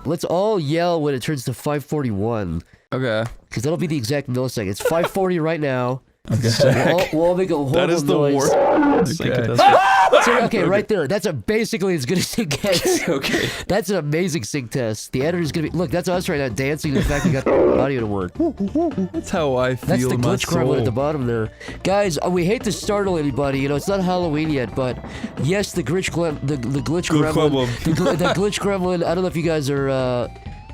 Let's all yell when it turns to 5:41. Okay. Because that'll be the exact millisecond. It's 5:40 right now. Okay. So we'll all make a horrible That is the noise. worst. Okay. So, okay, right there. That's basically as good as it gets. Okay. That's an amazing sync test. The editor's gonna be. Look, that's us right now dancing to the fact we got the audio to work. That's how I feel. That's the in my glitch gremlin soul. at the bottom there. Guys, we hate to startle anybody. You know, it's not Halloween yet, but yes, the glitch gremlin. The glitch gremlin. I don't know if you guys are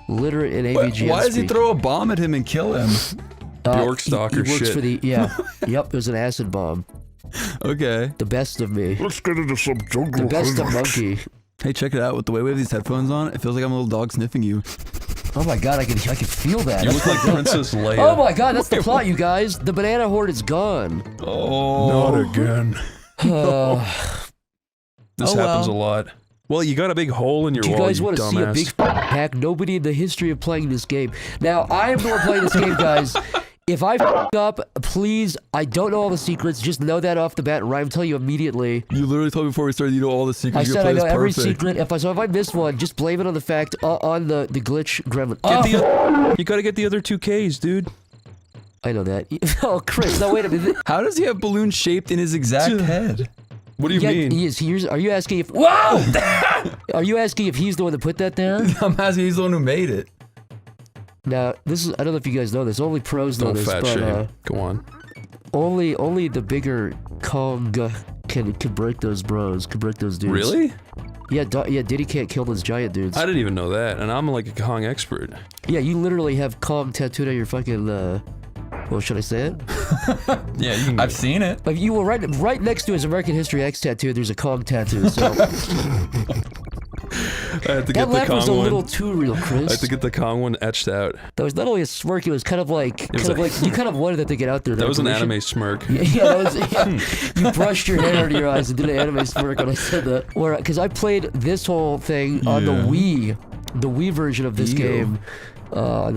literate in AVGN. Why does he speak. throw a bomb at him and kill him? Bjork stalker he works shit. for the Yep, it was an acid bomb. Okay. The best of me. Let's get into some jungle. The best of monkey. Hey, check it out. With the way we have these headphones on, it feels like I'm a little dog sniffing you. Oh my god, I can feel that. You look like Princess Leia. Oh my god, that's the plot, you guys. The banana horde is gone. Oh. Not again. This happens a lot. Well, you got a big hole in your Do you wall, guys want to see a big hack? Nobody in the history of playing this game. Now, I am the one playing this game, guys. If I f up, please, I don't know all the secrets. Just know that off the bat, right? I'm telling you immediately. You literally told me before we started you know all the secrets. I said I know every secret. If I miss one, just blame it on the fact on the glitch gremlin. You gotta get the other 2Ks, dude. I know that. Oh, Chris, no, wait a minute. How does he have balloons shaped in his exact head? What do you mean? Are you asking if? Whoa! Are you asking if he's the one that put that there? I'm asking he's the one who made it. Now, this is, I don't know if you guys know this, only pros know Don't this, fat but shame. Go on. only the bigger Kong can break those bros, can break those dudes. Really? Yeah, Diddy can't kill those giant dudes. I didn't even know that, and I'm like a Kong expert. Yeah, you literally have Kong tattooed on your fucking, well, should I say it? Yeah, you can. I've seen it. Like, you were right next to his American History X tattoo, there's a Kong tattoo, so... I had to That get the laugh was a Kong little one. too real, Chris. I had to get the Kong one etched out. That was not only a smirk, it was kind of like, you kind of wanted that to get out there. That was an information. anime smirk. Yeah, that was, you brushed your hair under your eyes and did an anime smirk when I said that. Because I played this whole thing on the Wii version of this game. By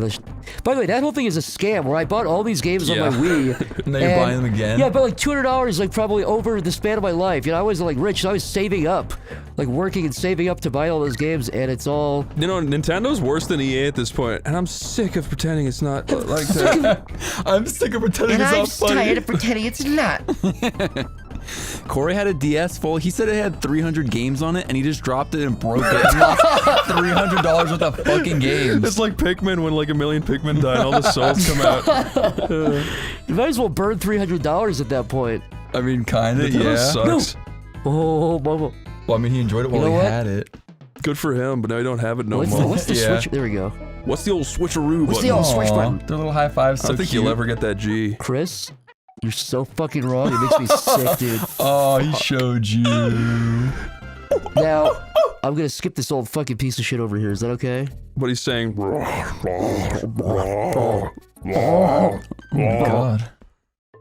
the way, that whole thing is a scam where I bought all these games on my Wii. And now you're buying them again? Yeah, but like $200 like probably over the span of my life. You know, I was like rich, so I was saving up. Like working and saving up to buy all those games, and it's all... You know, Nintendo's worse than EA at this point, and I'm sick of pretending it's not like that. I'm sick of pretending it's not funny. tired of pretending it's not. Corey had a DS full. He said it had 300 games on it, and he just dropped it and broke it. And lost $300 worth of fucking games. It's like Pikmin when like a million Pikmin die and all the souls come out. You might as well burn $300 at that point. I mean, kinda, Nintendo yeah. sucks. Oh, mama. Well, I mean, he enjoyed it while know he what? had it. Good for him, but now you don't have it no What's more. what's the Yeah. switch? There we go. What's the old switcheroo What's button? the old switch Aw, button? their little high fives. I don't think you'll ever get that G. Chris, you're so fucking wrong. It makes me sick, dude. Oh, he showed you. Now, I'm gonna skip this old fucking piece of shit over here. Is that okay? What he's saying. Oh my god.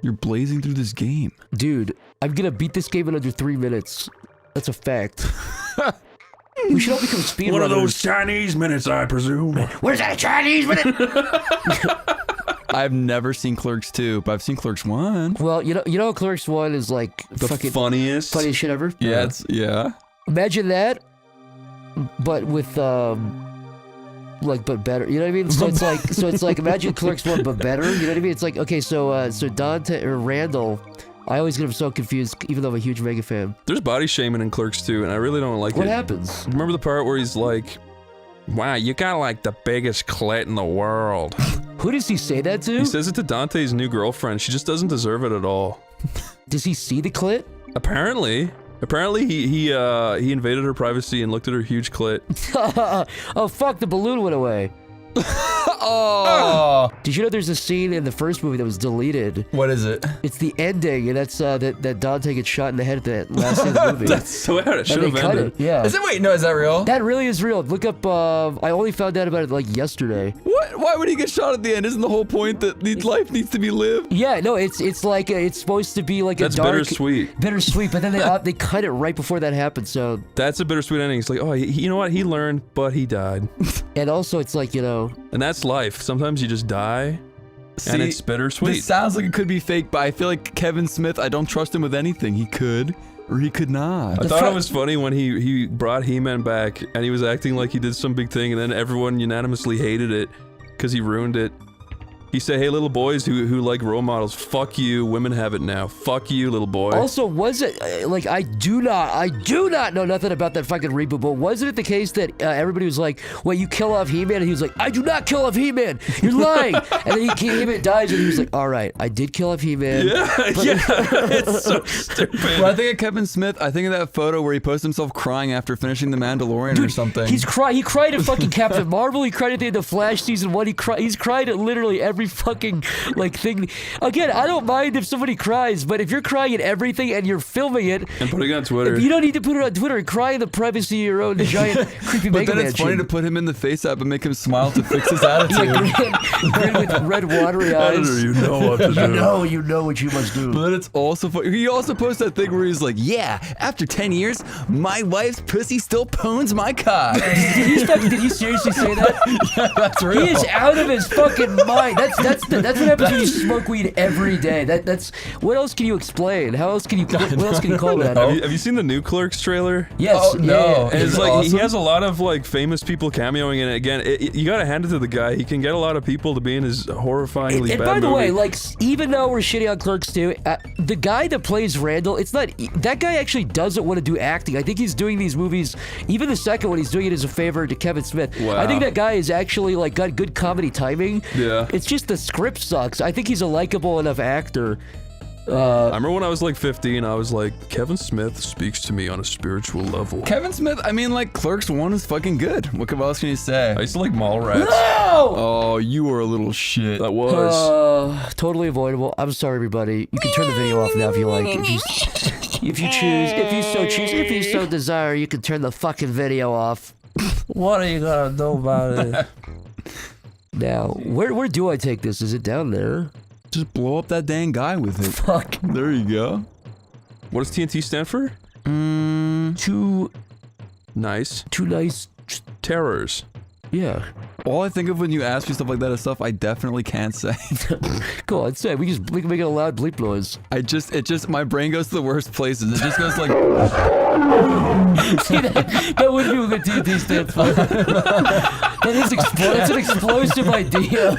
You're blazing through this game. Dude, I'm gonna beat this game in under 3 minutes. That's a fact. We should all become speedrunners. One of those Chinese minutes, I presume. Where's that Chinese minute? I've never seen Clerks 2, but I've seen Clerks 1. Well, you know, Clerks 1 is like The fucking funniest. funniest shit ever. Yeah, yeah. Imagine that, but with like but better. You know what I mean? So it's like imagine Clerks 1 but better. You know what I mean? It's like okay, so Dante or Randall. I always get him so confused, even though I'm a huge Mega fan. There's body shaming in Clerks 2, and I really don't like it. What happens? Remember the part where he's like, wow, you got like the biggest clit in the world. Who does he say that to? He says it to Dante's new girlfriend. She just doesn't deserve it at all. Does he see the clit? Apparently. Apparently he invaded her privacy and looked at her huge clit. Oh fuck, the balloon went away. Oh! Did you know there's a scene in the first movie that was deleted? What is it? It's the ending, and that's that Dante gets shot in the head at the last scene of the movie. That's so out. It should and have they cut ended. it, yeah. Is it? Wait, no, is that real? That really is real. Look up, I only found out about it like yesterday. What? Why would he get shot at the end? Isn't the whole point that life needs to be lived? Yeah, no, it's like, it's supposed to be like That's a dark... bittersweet. Bittersweet, but then they cut it right before that happened, so... That's a bittersweet ending. It's like, oh, you know what? He learned, but he died. And also, it's like, you know... And that's life. Sometimes you just die, and it's bittersweet. This sounds like it could be fake, but I feel like Kevin Smith, I don't trust him with anything. He could. Or he could not. I thought it was funny when he brought He-Man back and he was acting like he did some big thing and then everyone unanimously hated it because he ruined it. He said, hey, little boys who like role models, fuck you, women have it now. Fuck you, little boy. Also, was it, like, I do not know nothing about that fucking reboot, but wasn't it the case that everybody was like, well, you kill off He-Man? And he was like, I do not kill off He-Man. You're lying. And then He-Man dies and he was like, all right, I did kill off He-Man. Yeah, it's so stupid. Well, I think of Kevin Smith, I think of that photo where he posted himself crying after finishing The Mandalorian or something. He cried at fucking Captain Marvel, he cried at the end of Flash Season 1, he's cried at literally every fucking, like, thing. Again, I don't mind if somebody cries, but if you're crying at everything and you're filming it And putting it on Twitter. you don't need to put it on Twitter and cry in the privacy of your own giant creepy But Mega then it's funny to put him in the face app and make him smile to fix his attitude. grin with red watery eyes. You know what to do. You know what you must do. But then it's also funny. He also posts that thing where he's like, yeah, after 10 years, my wife's pussy still pones my cock. Did he seriously say that? Yeah, that's real. He is out of his fucking mind. That's what happens when you smoke weed every day. That's what else can you explain? What else can you call that? Have you seen the new Clerks trailer? Yes. Oh, no. Yeah. And Is it's it like awesome? he has a lot of like famous people cameoing in it. Again, you gotta hand it to the guy. He can get a lot of people to be in his horrifyingly And bad by the movie. way, like, even though we're shitting on Clerks too, the guy that plays Randall, it's not that guy actually doesn't want to do acting. I think he's doing these movies. Even the second one, he's doing it as a favor to Kevin Smith. Wow. I think that guy is actually like got good comedy timing. Yeah. It's just the script sucks. I think he's a likable enough actor. I remember when I was like 15, I was like, Kevin Smith speaks to me on a spiritual level. Kevin Smith, I mean, like, Clerks 1 is fucking good. What else can you say? I used to like Mallrats. No! Oh, you were a little shit. That was. Totally avoidable. I'm sorry, everybody. You can turn the video off now if you like. If you so desire, you can turn the fucking video off. What are you gonna do about it? Now, where do I take this? Is it down there? Just blow up that dang guy with it. Fuck. There you go. What does TNT stand for? Too Nice. nice. Terrors. Yeah. All I think of when you ask me stuff like that is stuff I definitely can't say. Go on, say. We can make it a loud bleep noise. My brain goes to the worst places. It just goes like. See, that would be what the TNT stands for. That's an explosive idea.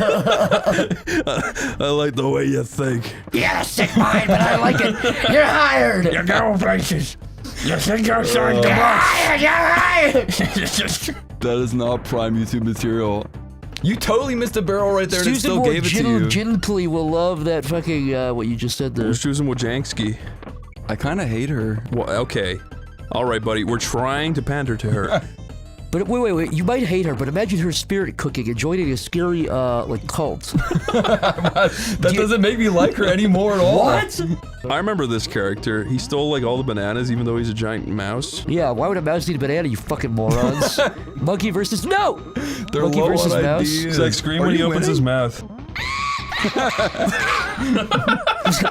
I like the way you think. You got a sick mind, but I like it. You're hired. You go places. You think you're starting to rush. You're hired. That is not prime YouTube material. You totally missed a barrel right there and it still gave it to you. Gently will love that fucking, what you just said there. Who's Susan Wojcicki? I kind of hate her. Well, okay. All right, buddy. We're trying to pander to her. But wait. You might hate her, but imagine her spirit cooking and joining a scary, like, cult. That doesn't make me like her anymore at all. What? I remember this character. He stole like all the bananas, even though he's a giant mouse. Yeah, why would a mouse need a banana, you fucking morons? Monkey versus... No! They're Monkey low versus on mouse. ideas. He's like scream Are when he you opens his winning? mouth.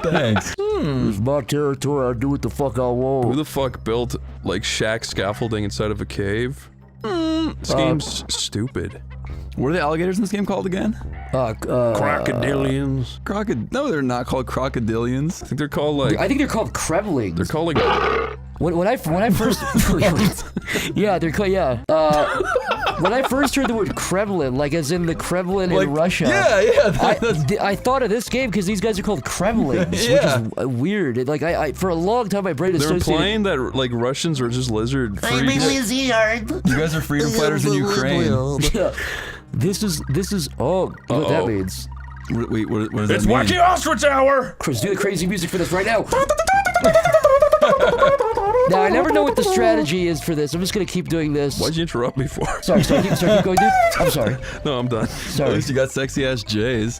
Thanks. It's my territory, I do what the fuck I Who want. the fuck built like shack scaffolding inside of a cave? This game's stupid. What are the alligators in this game called again? Crocodilians. No, they're not called crocodilians. I think they're called like. I think they're called Kremlings. They're called like. When I first... yeah, they're called... Yeah. When I first heard the word Kremlin, like as in the Kremlin in Russia... Yeah. I thought of this game because these guys are called Kremlings, Yeah. which is weird. Like I for a long time my brain They were associated... implying that like Russians are just lizard freaks. You guys are freedom fighters in Ukraine. Yeah. This is oh, you know what that means. Wait, what does that It's mean? Wacky Ostrich Hour! Chris, do the crazy music for this right now. Now I never know what the strategy is for this. I'm just gonna keep doing this. Why'd you interrupt me for? Sorry, keep going, dude. I'm sorry. No, I'm done. At Sorry. least you got sexy ass J's.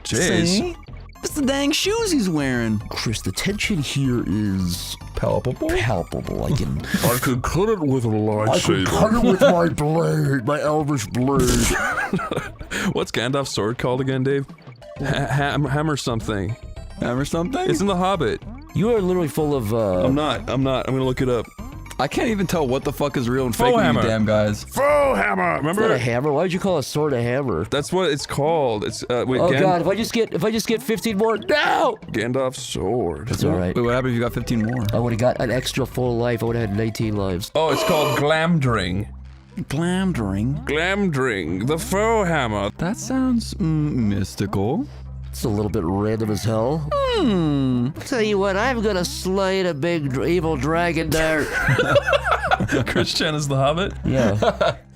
Jeez. It's the dang shoes he's wearing. Chris, the tension here is Palpable. palpable. I can I could cut it with a cut it with my blade, my Elvish blade. What's Gandalf's sword called again, Dave? Hammer something. Hammer something? It's in The Hobbit. You are literally full of I'm not. I'm gonna look it up. I can't even tell what the fuck is real and fake with you hammer. damn guys. Faux hammer. Is that a Remember? hammer? Why'd you call a sword a hammer? That's what it's called. It's wait, Oh god, if I just get 15 more, no! Gandalf's sword. It's alright. Wait, what happened if you got 15 more? I would've got an extra full life. I would've had 19 lives. Oh, it's called Glamdring. Glamdring. Glamdring, the faux hammer. That sounds mystical. It's a little bit random as hell. Tell you what, I'm gonna slay the big evil dragon there. Christian is the Hobbit. Yeah.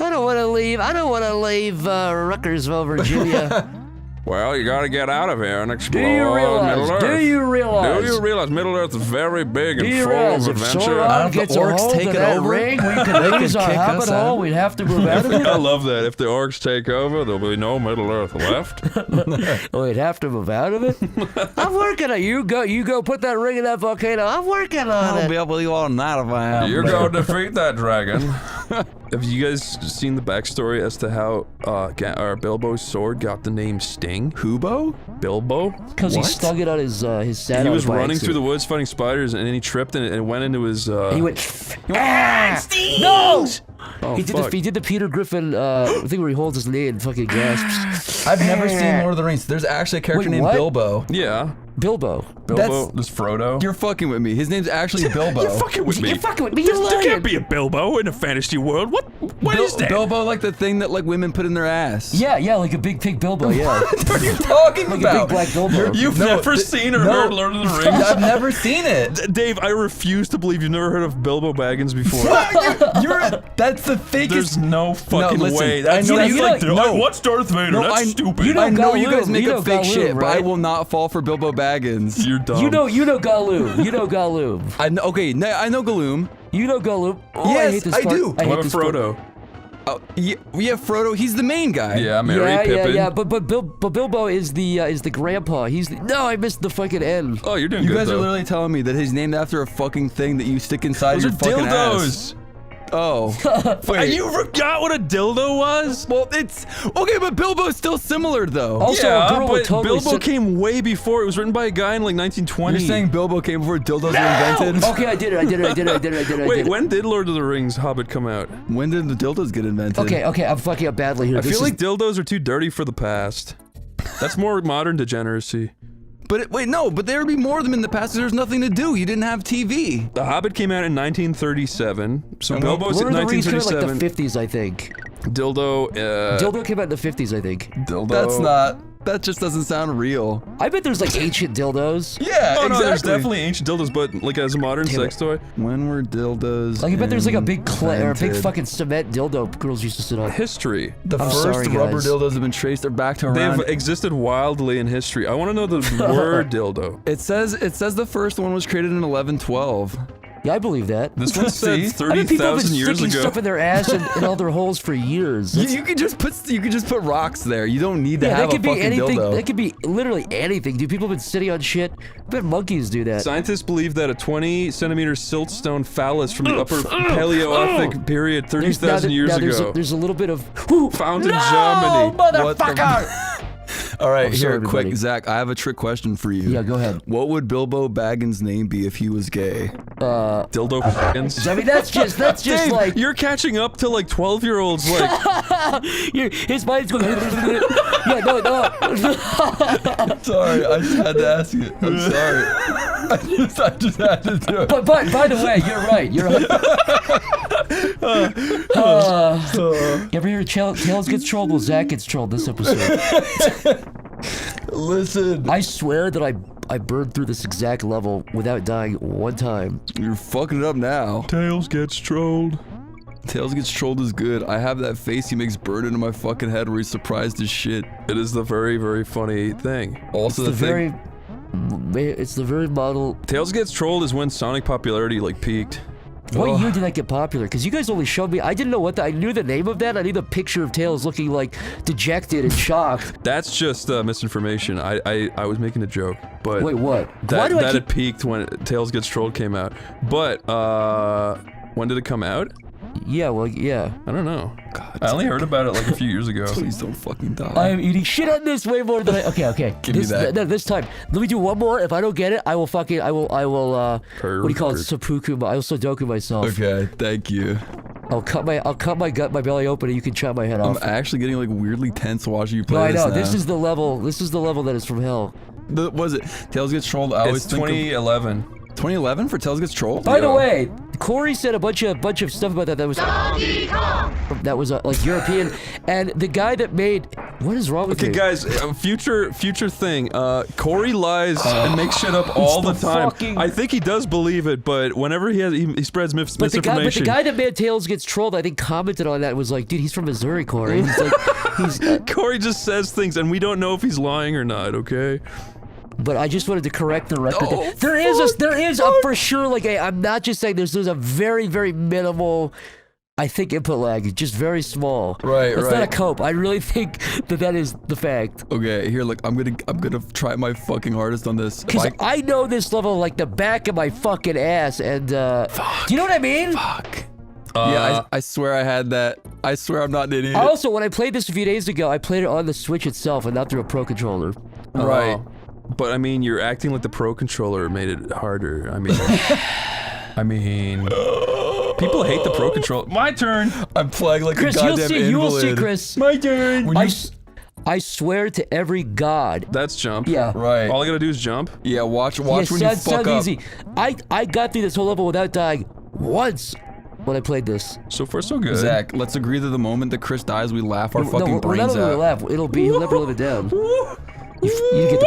I don't wanna leave Ruckersville, Virginia. Well, you gotta get out of here and Do explore you realize? Middle Earth. Do you realize Middle Earth is very big Do and you full realize of if adventure? Sauron If the gets a orcs hold take of it that over, ring, we they could could lose our kick us hobbit out. hole. We'd have to move out of I it. love that. If the orcs take over, there'll be no Middle Earth left. We'd have to move out of it. I'm working on it. You go put that ring in that volcano. I'm working on I'll it. be able to go all night if I have. You go defeat that dragon. Have you guys seen the backstory as to how Bilbo's sword got the name Sting? Hubo? Bilbo? Because he stuck it on his saddle. He was running through the woods fighting spiders, and then he tripped and it went into his. He went. No! Oh, He did fuck. the Peter Griffin thing where he holds his knee and fucking gasps. I've never seen Lord of the Rings. There's actually a character Wait, named what? Bilbo. Yeah. Bilbo. Bilbo. There's Frodo. You're fucking with me. His name's actually Bilbo. You're fucking with me. You're fucking with me. You're There lying. can't be a Bilbo in a fantasy world. What is that? Bilbo, like the thing that like women put in their ass. Yeah, like a big pig Bilbo. Yeah. What are you talking Like about? a big black Bilbo. You've No, never seen or heard Lord of the Rings? I've never seen it. Dave, I refuse to believe you've never heard of Bilbo Baggins before. That's the fakest. There's no fucking listen, way. I That's know like, you like, know- no. what's Darth Vader? No, That's stupid. you know I know you guys Gollum. make You up know fake Gollum, shit, but I right? will not fall for Bilbo Baggins. You're dumb. You know Gollum. You know Gollum. I know, okay, I know Gollum. You know Gollum. Oh, I Yes, hate this I part. do. I What hate about this part. Frodo? Oh, yeah, Frodo. He's the main guy. Yeah, Merry Pippin. Yeah. But Bilbo is the grandpa. No, I missed the fucking end. Oh, you're doing You good, guys though. are literally telling me that he's named after a fucking thing that you stick inside Those your are fucking dildos. ass. Oh. And you forgot what a dildo was? Well, it's okay, but Bilbo's still similar though. Also, a girl would but totally Bilbo sit- came way before. It was written by a guy in like 1920. You're saying Bilbo came before dildos were invented? Okay, I did it. Wait, when did Lord of the Rings Hobbit come out? When did the dildos get invented? Okay, I'm fucking up badly here. I feel like dildos are too dirty for the past. That's more modern degeneracy. But but there would be more of them in the past. There's nothing to do. You didn't have TV. The Hobbit came out in 1937. So And Bilbo's in Lord of the Rings came out 1937. like the 50s, I think. Dildo. Dildo came out in the 50s, I think. Dildo. That's not. That just doesn't sound real. I bet there's like ancient dildos. Yeah, Oh exactly. no, there's definitely ancient dildos, but like as a modern Damn sex it. toy. When were dildos? Like I bet there's like a big clay or a big invented? fucking cement dildo girls used to sit on. History. The I'm first sorry, rubber guys. dildos have been traced. They're back to around. They've existed wildly in history. I want to know the word dildo. It says the first one was created in 1112. Yeah, I believe that. This one said See? I bet people have been 30,000 years sticking ago. stuff in their ass and all their holes for years. You could just put rocks there. You don't need to Yeah, have that a could be fucking anything. dildo. That could be literally anything. Dude, people have been sitting on shit. I bet monkeys do that. Scientists believe that a 20-centimeter siltstone phallus from the upper Paleolithic period 30,000 years ago There's a little bit of found in no, Germany. What the- motherfucker. All right, I'm here, sorry, quick, everybody. Zach. I have a trick question for you. Yeah, go ahead. What would Bilbo Baggins' name be if he was gay? Dildo Baggins. I mean, that's just Dave, like you're catching up to like 12-year-olds. Like, his mind's going. Yeah, no. Sorry, I just had to ask you. I'm sorry. I just had to do it. But by the way, you're right. You're right. You ever hear Tails gets trolled? Well, Zach gets trolled this episode. Listen, I swear that I burned through this exact level without dying one time. you're fucking it up now. Tails gets trolled. Tails gets trolled is good. I have that face he makes burn into my fucking head where he's surprised as shit. It is the very, very funny thing. Also, It's the very model. Tails gets trolled is when Sonic popularity like peaked. What year did that get popular? Because you guys only showed me. I didn't know what I knew the name of that. I knew the picture of Tails looking like dejected and shocked. That's just misinformation. I was making a joke, but Wait, what? Why that do I that keep? it peaked when Tails Gets Trolled came out. But when did it come out? Yeah, well, yeah. I don't know. God, I only heard about it like a few years ago. please don't fucking die. I am eating shit on this way more than I. Okay. Give me that. No, this time. Let me do one more. If I don't get it, I will fucking. I will. What do you call it? Seppuku. I will Sudoku myself. Okay, thank you. I'll cut my belly open, and you can chop my head off. I'm actually getting like weirdly tense watching you play No, I know. now. This is the level. This is the level that is from hell. Was it Tails Gets Trolled? I always It's think of 2011. 2011 for Tails Gets Trolled? By the way, Corey said a bunch of stuff about that was like European, and the guy that made what is wrong with Okay, you? guys, future thing. Corey lies and makes shit up all the time. I think he does believe it, but whenever he spreads misinformation. But the guy that made Tails Gets Trolled, I think, commented on that and was like, dude, he's from Missouri, Corey. He's like, Corey just says things, and we don't know if he's lying or not. Okay. But I just wanted to correct the record. Oh, there is for sure like I'm not just saying there's a very, very minimal, I think, input lag, just very small. Right, It's not a right. cope. I really think that is the fact. Okay, here, look, I'm gonna try my fucking hardest on this. Because I know this level like the back of my fucking ass, and do you know what I mean? Fuck. Yeah, I swear I had that. I swear I'm not an idiot. Also, when I played this a few days ago, I played it on the Switch itself and not through a Pro controller. Right. But I mean, you're acting like the Pro controller made it harder. I mean, people hate the Pro controller. My turn. I'm playing like Chris, a goddamn you will see, invalid. Chris. My turn. I swear to every god. That's jump. Yeah. Right. All I gotta do is jump. Yeah, watch Yeah, when you sounds fuck up. easy. I got through this whole level without dying once when I played this. So far, so good. Zach, let's agree that the moment that Chris dies, we laugh our fucking we're not brains gonna out. laugh. He'll never live it down. You get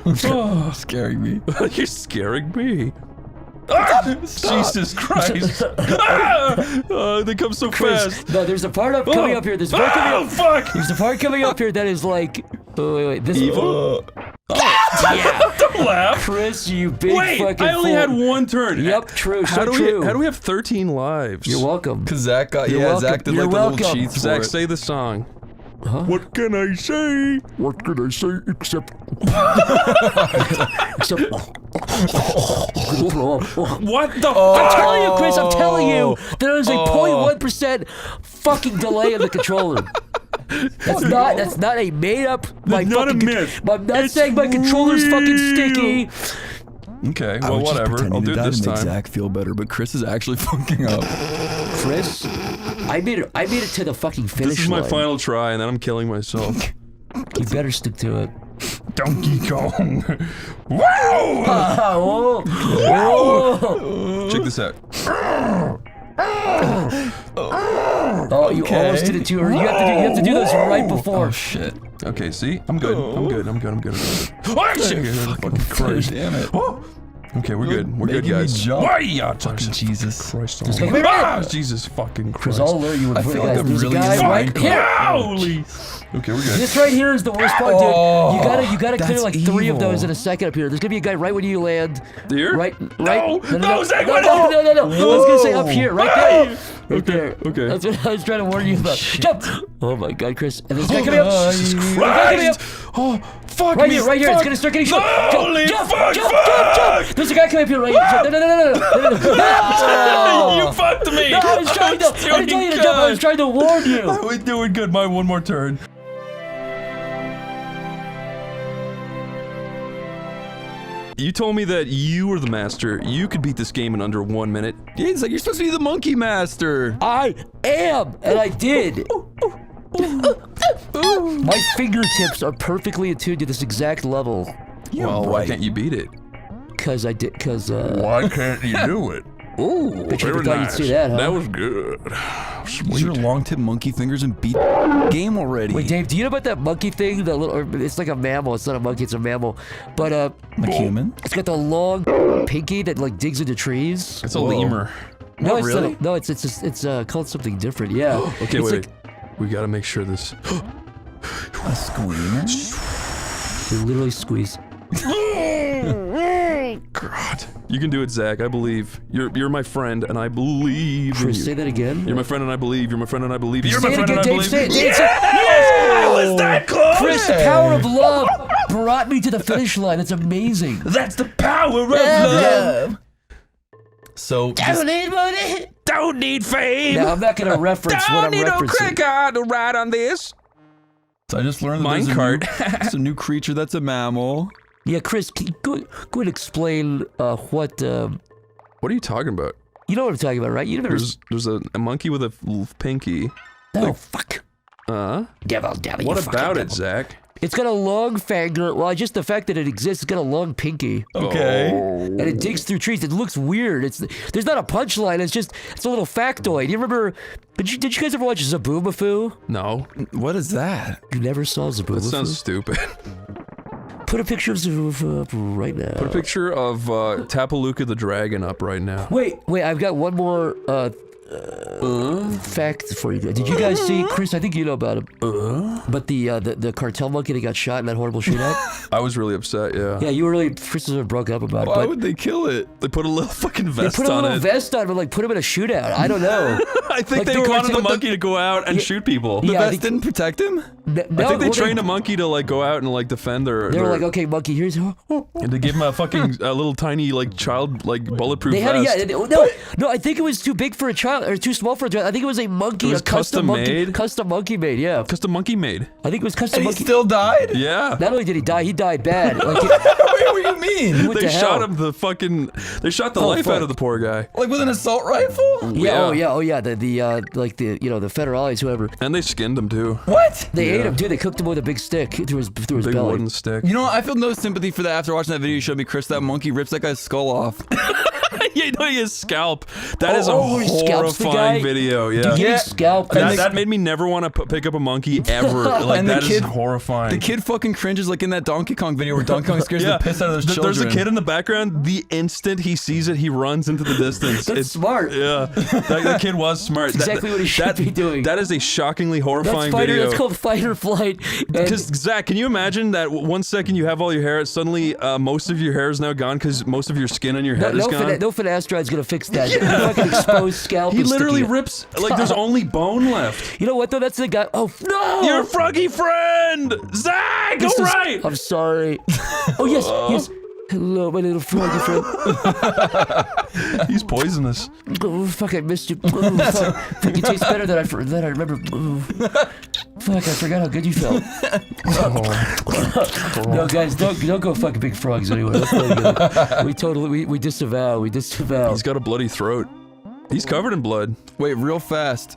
the Scaring me. You're scaring me. Jesus Christ. They come so Chris. fast. No, there's a part coming up here. There's a part coming up. Fuck. There's a part coming up here that is like. Wait. This Evil? Yeah. Don't laugh. Chris, you big Wait, fucking I only fool. had one turn. Yep, true. How So do true. how do we have 13 lives? You're welcome. Cause Zach got You're welcome. Zach did You're like the little welcome. cheats Zach, for it. say the song. Huh? What can I say? What can I say except Except. What the I'm fuck? telling you, Chris. I'm telling you, there is a 0.1% fucking delay in the controller. That's not a made up. That's not a myth. I'm not It's saying my controller's fucking sticky. Okay, I well, was just whatever. pretending I'll to do it die this to make time. Zach feel better, but Chris is actually fucking up. Chris, I made it to the fucking finish This is my line. final try, and then I'm killing myself. You better stick to it. Donkey Kong. Wow! Oh, Check this out. oh, you almost did it too early. You have to do this right before. Oh shit. Okay, see? I'm good. I'm good. Oh, shit! Fucking Christ. Damn it. Okay, we're good. We're good, Making me guys. jump. Fucking Fucking Jesus. Christ. Just go right. Jesus fucking Chris, Christ. I'll alert you when I feel like I'm there's a really guy in right Minecraft. here. Holy. Okay, we're good. This right here is the worst part, dude. You gotta clear that's like 3 of evil. those in a second up here. There's gonna be a guy right when you land. Here? Right. No, Zach, no, wait, no. I was gonna say up here, right there. Right there. Okay. That's what I was trying to warn you about. Jump! Oh my God, Chris. And there's a guy coming up. Jesus There's a guy coming up. Christ! Oh, fuck Right me. here, right here. Fuck. It's gonna start getting short. Holy Jump, fuck, jump, fuck. jump. There's a guy coming up here right here. No. You fucked me. No, I was trying to. I didn't tell you to jump. I was trying to warn you. We're doing good. My one more turn. You told me that you were the master. You could beat this game in under 1 minute. Yeah, it's like you're supposed to be the monkey master. I am, and I did. My fingertips are perfectly attuned to this exact level. Well, why can't you beat it? Cause I did. Cause why can't you do it? Ooh, bet you thought you'd see that, huh? That was good. Use your long tip monkey fingers and beat the game already. Wait, Dave, do you know about that monkey thing? That little, or it's like a mammal. It's not a monkey. It's a mammal. But Like human? it's got the long pinky that like digs into trees. It's a lemur. No, it's really? not. No, it's called something different. Yeah. Okay, it's wait. We gotta make sure this. A screamer? They literally squeeze. God, you can do it, Zach. I believe. You're my friend, and I believe in Chris, you. say that again. You're my friend, and I believe. You're my friend, and I believe. You're Say my it friend, again, and I Dave. believe. Say it. Dave, say it. Yeah! Was that close? Chris, the power of love brought me to the finish line. It's amazing. That's the power of love. So Don't need money. Don't need fame. No, I'm not gonna reference what I'm referencing. card to ride on this. So I just learned that there's Minecart. it's a new creature that's a mammal. Yeah, Chris, can you go and explain what What are you talking about? you know what I'm talking about, right? You never. There's a monkey with a pinky. Oh fuck. What Devil, you fucking about it, devil. Zach? It's got a long finger. Well, just the fact that it exists, it's got a long pinky. Okay. And it digs through trees. It looks weird. There's not a punchline. It's a little factoid. You remember? Did you guys ever watch Zaboomafoo? No. What is that? You never saw Zaboomafoo? That sounds stupid. Put a picture of Zaboomafoo up right now. Put a picture of Tapaluca the dragon up right now. Wait, I've got one more fact for you guys. Did you guys see, Chris? I think you know about him. But the cartel monkey that got shot in that horrible shootout. I was really upset. Yeah. Yeah, you were really Chris was broke up about it. Why But would they kill it? They put a little fucking they vest put a on little it. vest on, but like put him in a shootout. I don't know. I think Like, they they were wanted the with the- monkey to go out and shoot people. The Yeah, I vest think- didn't protect him? No, I think they well, trained a monkey to like go out and like defend their. They were their- like, okay, monkey, here's. and they gave him a fucking a little tiny like child like bulletproof They had vest. no. I think it was too big for a child or too small for a child. I think it was a monkey, It was a custom monkey, custom-made? custom monkey made. Yeah, Custom monkey made. I think it was custom And he monkey. still died? Yeah. Not only did he die, he died bad. Like, Wait, what do you mean? went They to shot hell. him the fucking. They shot the Oh, life fuck. out of the poor guy, Like with an assault rifle? Yeah, Yeah. oh yeah. The the federales, whoever. and they skinned him too. What? They ate him, dude. They cooked him with a big stick through his Big belly. wooden stick. You know what? I feel no sympathy for that after watching that video you showed me, Chris. That monkey rips that guy's skull off. Yeah, no, his scalp. That is a oh, he scalps the horrifying guy? video. Dude, Yeah. getting Yeah. scalped. And That made me never want to pick up a monkey ever. Like And the that is kid- horrifying. The kid fucking cringes like in that Donkey Kong video where Donkey Kong scares yeah, the piss out of those children. There's a kid in the background. The instant he sees it, he runs into the distance. That's smart. Yeah, that kid was smart. That's exactly what he should be doing. That is a shockingly horrifying video. That's called fight or flight. And- Because Zach, can you imagine that 1 second you have all your hair, suddenly most of your hair is now gone because most of your skin on your head is gone. no finasteride gonna fix that. The fucking exposed scalp. He is literally sticking out. rips like there's only bone left. You know what though? That's the guy. Oh no! Your froggy friend, Zach. This All is- right. I'm sorry. Oh yes. Hello, my little froggy friend. He's poisonous. Oh, fuck, I missed you. Oh, fuck, you taste better than I remember. Oh, fuck, I forgot how good you felt. No, guys, don't go fucking big frogs anyway. That's not good. We totally we disavow. We disavow. He's got a bloody throat. He's covered in blood. Wait, real fast.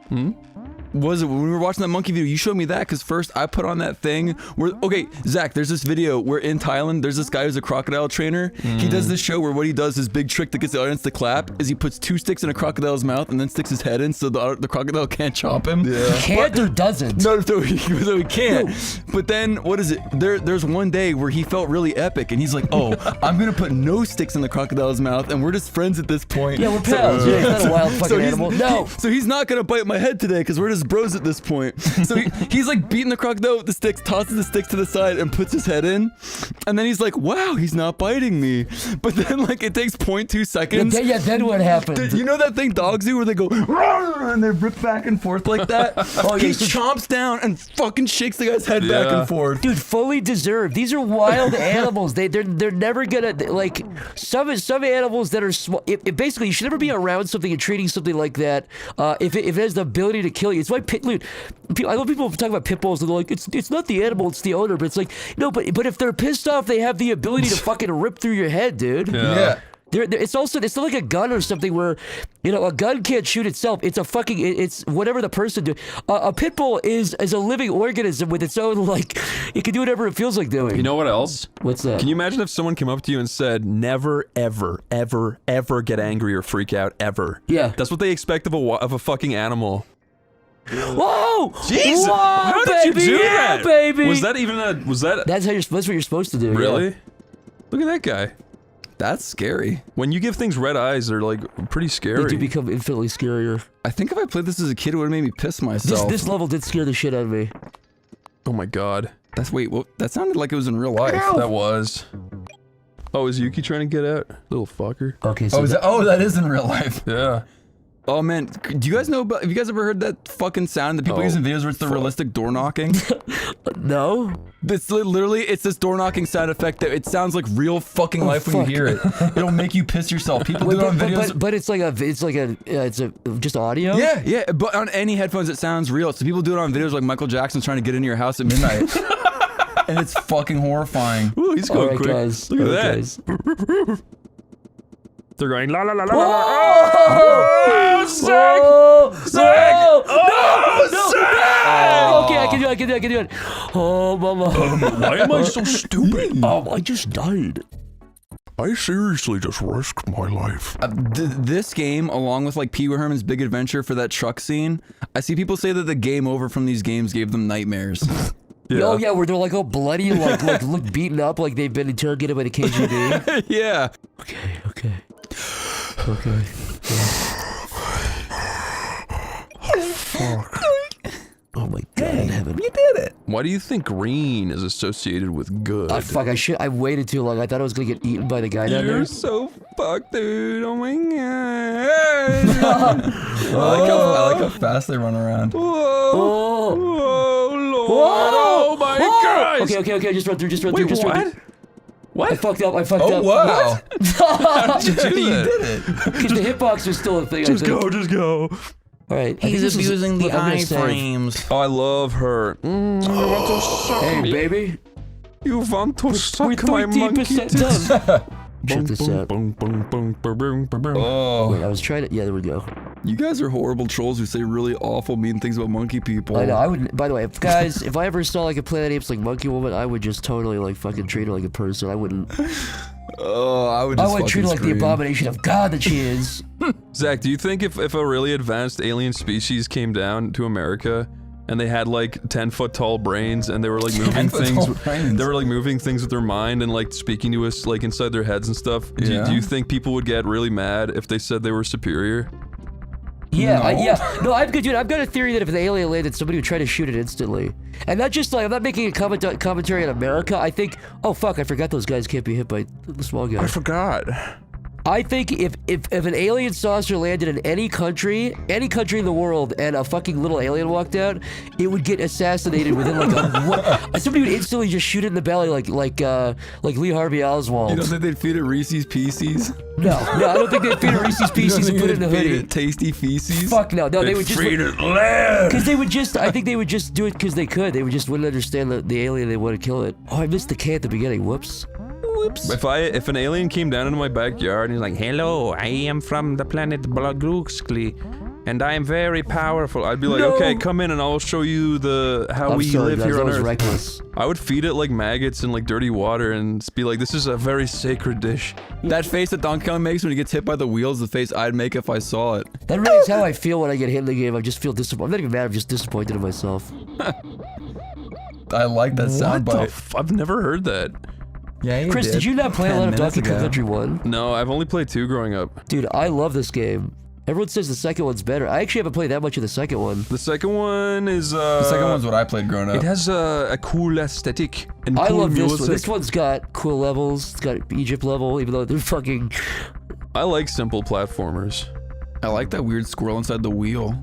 Was it when we were watching that monkey video? You showed me that because first I put on that thing where okay, Zach, there's this video where in Thailand there's this guy who's a crocodile trainer. He does this show where what he does, his big trick that gets the audience to clap, is he puts 2 sticks in a crocodile's mouth and then sticks his head in so the crocodile can't chop him. Yeah. Can't or doesn't? No, so he can't. But then what is it? There's one day where he felt really epic and he's like, oh, I'm gonna put no sticks in the crocodile's mouth and we're just friends at this point. Yeah, we're pals. Yeah, he's not a wild fucking animal. No. So he's not gonna bite my head today because we're just bros at this point. So he's like beating the crocodile with the sticks, tosses the sticks to the side, and puts his head in. And then he's like, wow, he's not biting me. But then like it takes 0.2 seconds. Then what happens? You know that thing dogs do where they go "Rawr," and they rip back and forth like that? He chomps down and fucking shakes the guy's head back and forth. Dude, fully deserved. These are wild animals. They're never gonna like some animals that are small. Basically, you should never be around something and treating something like that if it has the ability to kill you. It's why I love people talk about pit bulls and they're like, it's not the animal, it's the owner. But it's like, no, but if they're pissed off, they have the ability to fucking rip through your head, dude. Yeah. It's not like a gun or something where, a gun can't shoot itself. It's it's whatever the person do. A pit bull is a living organism with its own, like, it can do whatever it feels like doing. You know what else? What's that? Can you imagine if someone came up to you and said, never, ever, ever, ever get angry or freak out, ever? Yeah. That's what they expect of a fucking animal. Whoa! Jesus! Whoa, How did you baby, do yeah, that? baby! Was that even That's what you're supposed to do. Really? Yeah. Look at that guy. That's scary. When you give things red eyes, they're like pretty They scary. do become infinitely scarier. I think if I played this as a kid, it would have made me piss myself. This level did scare the shit out of me. Oh my god. Wait, that sounded like it was in real life. That was. Oh, is Yuki trying to get out? Little fucker. Okay, so That is in real life. Yeah. Oh man, do you guys know about? Have you guys ever heard that fucking sound that people use in videos where it's the realistic door knocking? No. It's literally it's this door knocking sound effect that it sounds like real fucking life when you hear it. It'll make you piss yourself. People do it on videos. But it's just audio. Yeah, but on any headphones it sounds real. So people do it on videos like Michael Jackson's trying to get into your house at midnight. And it's fucking horrifying. Ooh, he's going quick. Guys. Look at that. Guys. They're going la la la la la. Oh, Zach! Zach! No! Okay, I can do it. Oh, mama. Why am I so stupid? I just died. I seriously just risked my life. This game, along with like Pee Wee Herman's Big Adventure for that truck scene, I see people say that the game over from these games gave them nightmares. Yeah. Oh yeah, where they're like all bloody, like look beaten up, like they've been interrogated by the KGB. Yeah. Okay. Fuck. Oh my god in heaven. You did it. Why do you think green is associated with good? Fuck, I waited too long. I thought I was gonna get eaten by the guy down there. You're so fucked, dude. Oh my god. I like how fast they run around. Whoa. Oh. Whoa, Lord. Whoa. Oh my god. Okay, just run through. Wait, what? What? I fucked up. Oh wow. How did you do You that? did it. Because the hitbox was still a thing. Just go. All right. He's abusing the iframes. Oh, I love her. I want to suck Hey, me. baby. You want to We're suck my monkey 13% tits? done. Check this out. Oh, Wait, I was trying to. Yeah, there we go. you guys are horrible trolls who say really awful, mean things about monkey people. I know. I would. By the way, guys, if I ever saw like a Planet Apes like Monkey Woman, I would just totally like fucking treat her like a person. I wouldn't. Oh, I would. Just I would treat her like the scream. abomination of God that she is. Zach, do you think if a really advanced alien species came down to America and they had like 10-foot tall brains and they were like moving 10-foot things, tall brains. they were like moving things with their mind and like speaking to us like inside their heads and stuff, Yeah. do you think people would get really mad if they said they were superior? Yeah, No. No, I've got a theory that if an alien landed, somebody would try to shoot it instantly. And not just like, I'm not making a commentary on America. I think, oh fuck, I forgot those guys can't be hit by the small guy. I forgot. I think if an alien saucer landed in any country in the world, and a fucking little alien walked out, it would get assassinated within like somebody would instantly just shoot it in the belly like Lee Harvey Oswald. You don't think they'd feed it Reese's Pieces? No, I don't think they'd feed it Reese's Pieces and put it in the Feed hoodie. it tasty feces? Fuck no, they would just Feed it lead. because they would just. I think they would just do it because they could. They would just wouldn't understand the alien. They want to kill it. Oh, I missed the K at the beginning. Whoops. If an alien came down into my backyard and he's like, "Hello, I am from the planet Blagruxkli, and I am very powerful," I'd be like, No. "Okay, come in and I'll show you how I'm we sorry, live guys, here that on was Earth." reckless. I would feed it like maggots and like dirty water and be like, "This is a very sacred dish." That face that Donkey Kong makes when he gets hit by the wheels, the face I'd make if I saw it. That really is how I feel when I get hit in the game. I just feel disappointed. I'm not even mad. I'm just disappointed in myself. I like that What the soundbite. I've never heard that. Yeah, you Chris, did you not play a 10 lot of minutes Donkey Kong ago. Country 1? No, I've only played 2 growing up. Dude, I love this game. Everyone says the second one's better. I actually haven't played that much of the second one. The second one is The second one's what I played growing up. It has a cool aesthetic and I cool love this music. one. This one's got cool levels. It's got Egypt level, even though they're fucking... I like simple platformers. I like that weird squirrel inside the wheel.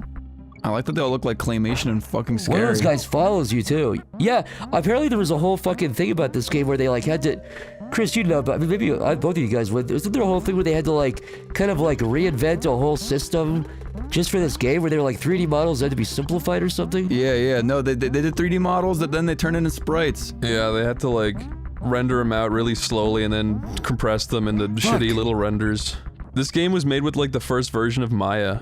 I like that they all look like claymation and fucking scary. One of those guys follows you too. Yeah, apparently there was a whole fucking thing about this game where they like had to... Chris, you know, but I mean, maybe both of you guys would. Isn't there a whole thing where they had to like, kind of like reinvent a whole system just for this game where they were like 3D models had to be simplified or something? Yeah, no, they did 3D models that then they turned into sprites. Yeah, they had to like render them out really slowly and then compress them into shitty little renders. This game was made with like the first version of Maya.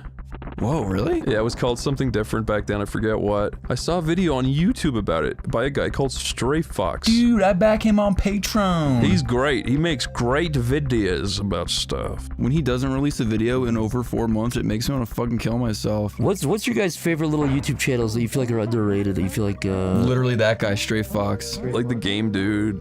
Whoa, really? Yeah, it was called something different back then, I forget what. I saw a video on YouTube about it by a guy called Stray Fox. Dude, I back him on Patreon. He's great. He makes great videos about stuff. When he doesn't release a video in over 4 months, it makes me want to fucking kill myself. What's your guys' favorite little YouTube channels that you feel like are underrated, that you feel like, Literally that guy, Stray Fox. Like the game dude.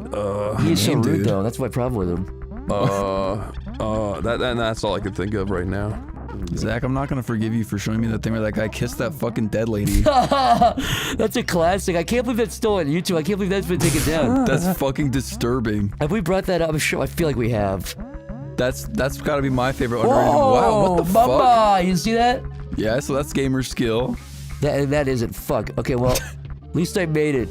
He's so Game rude dude. though, that's my problem with him. That's all I can think of right now. Zach, I'm not gonna forgive you for showing me that thing where that guy kissed that fucking dead lady. That's a classic. I can't believe that's still on YouTube. I can't believe that's been taken down. That's fucking disturbing. Have we brought that up? I'm sure. I feel like we have. That's gotta be my favorite underrated. Wow, what the Mama, fuck? you see that? Yeah, so that's gamer skill. That isn't fuck. Okay, well, at least I made it.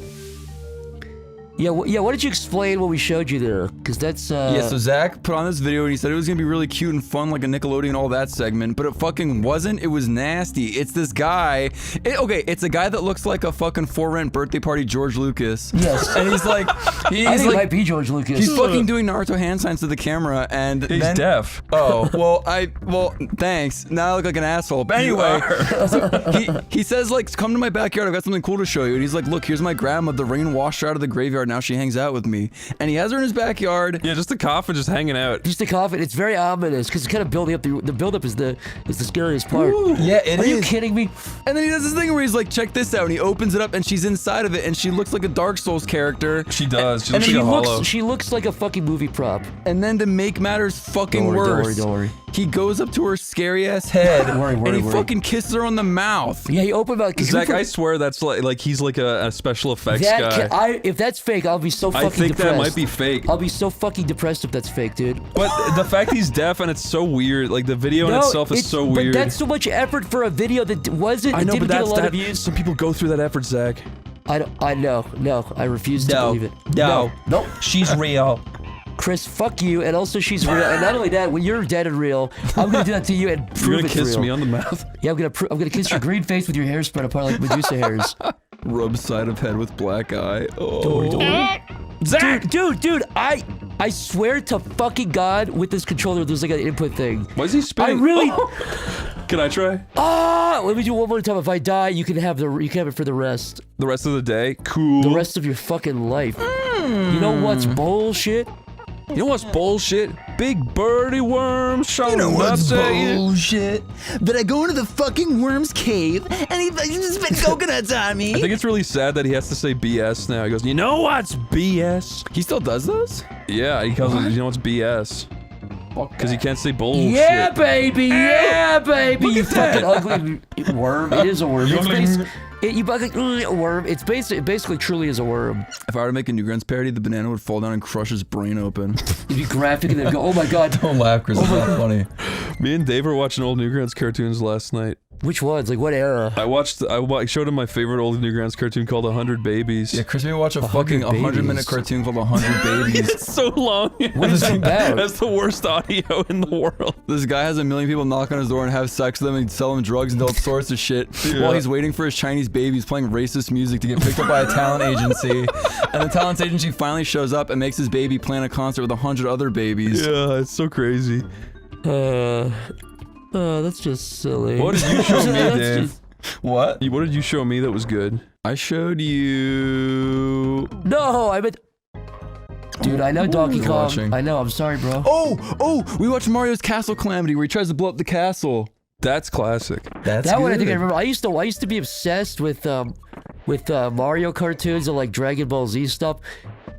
Yeah, yeah. Why don't you explain what we showed you there? Because that's Yeah, so Zach put on this video and he said it was gonna be really cute and fun, like a Nickelodeon all that segment, but it fucking wasn't. It was nasty. It's this guy. Okay, it's a guy that looks like a fucking For Rent birthday party George Lucas. Yes. And he's like, I think it might be George Lucas. he's fucking doing Naruto hand signs to the camera, and He's then, deaf. Oh, well, thanks. Now I look like an asshole. But anyway, so he says, like, come to my backyard. I've got something cool to show you. And he's like, look, here's my grandma. The rain washed her out of the graveyard. Now she hangs out with me. And he has her in his backyard. Yeah, just a coffin just hanging out. Just a coffin. It's very ominous because it's kind of building up. The build-up is the scariest part. Yeah, it Are is. you kidding me? And then he does this thing where he's like, check this out. And he opens it up and she's inside of it. And she looks like a Dark Souls character. She does. She And looks like a hollow. She looks like a fucking movie prop. And then to make matters fucking worse, Don't worry. he goes up to her scary ass head and he fucking kisses her on the mouth. Yeah, he opened about. Zach, I swear that's like he's like a special effects guy. If that's fake, I'll be so fucking I think depressed. that might be fake. I'll be so fucking depressed if that's fake, dude. But the fact he's deaf and it's so weird, like the video in itself is so weird. But that's so much effort for a video that wasn't. I know, didn't but get a that's lot of views. some people go through that effort, Zach. I know. No, I refuse to believe it. No. Nope. She's real. Chris, fuck you, and also she's real. And not only that, when you're dead and real, I'm gonna do that to you and You're prove gonna it's kiss real. me on the mouth. Yeah, I'm gonna kiss your green face with your hair spread apart like Medusa hairs. Rub side of head with black eye. Oh. Zach! Dude, I swear to fucking God, with this controller, there's like an input thing. Why is he spinning? I really. Can I try? Let me do one more time. If I die, you can have it for the rest. The rest of the day? Cool. The rest of your fucking life. You know what's bullshit? You know what's bullshit? Big birdie worms showing nuts at you. bullshit? That I go into the fucking worm's cave and he fucking spit coconuts on me. I think it's really sad that he has to say BS now. He goes, you know what's BS? He still does those? Yeah, he calls it, you know what's BS? Because he can't say bullshit. Yeah, baby. Yeah, baby. You fucking ugly worm. It is a worm. You fucking worm. It's basically truly is a worm. If I were to make a Newgrounds parody, the banana would fall down and crush his brain open. You'd be graphic and then go, oh my God. Don't laugh, Chris. It's not funny. Me and Dave were watching old Newgrounds cartoons last night. Which ones? Like what era? I showed him my favorite old Newgrounds cartoon called 100 Babies. Yeah, Chris made me watch a fucking 100-minute cartoon called 100 Babies. It's so long. What is it about? That's the worst audio in the world. This guy has a million people knock on his door and have sex with them and sell him drugs and do all sorts of shit while he's waiting for his Chinese babies playing racist music to get picked up by a talent agency. And the talent agency finally shows up and makes his baby plan a concert with 100 other babies. Yeah, it's so crazy. That's just silly. What did you show me, That's Dave? just- What? What did you show me that was good? I showed you... No, I meant. Dude, I know Donkey you're Kong. watching. I know. I'm sorry, bro. Oh, we watched Mario's Castle Calamity where he tries to blow up the castle. That's classic. That's That one I think I remember. I used to be obsessed with Mario cartoons and like Dragon Ball Z stuff.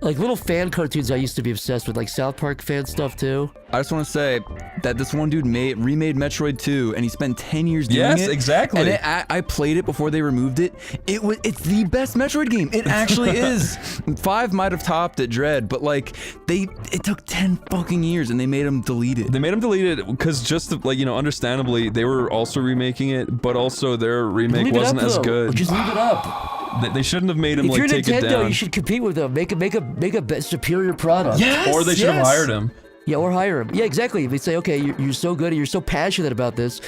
Like little fan cartoons I used to be obsessed with, like South Park fan stuff too. I just want to say that this one dude remade Metroid 2 and he spent 10 years doing it. Yes, exactly. And I played it before they removed it. It's the best Metroid game. It actually is. 5 might have topped it, Dread, but like it took 10 fucking years and they made him delete it. They made him delete it because understandably, they were also remaking it, but also their remake Leave it wasn't up, as though. good. Just leave it up. They shouldn't have made him If you're take it Nintendo, down. you should compete with them. Make a superior product. Yes, Or they should have hired him. Yeah, or hire him. Yeah, exactly. They say, okay, you're so good and you're so passionate about this.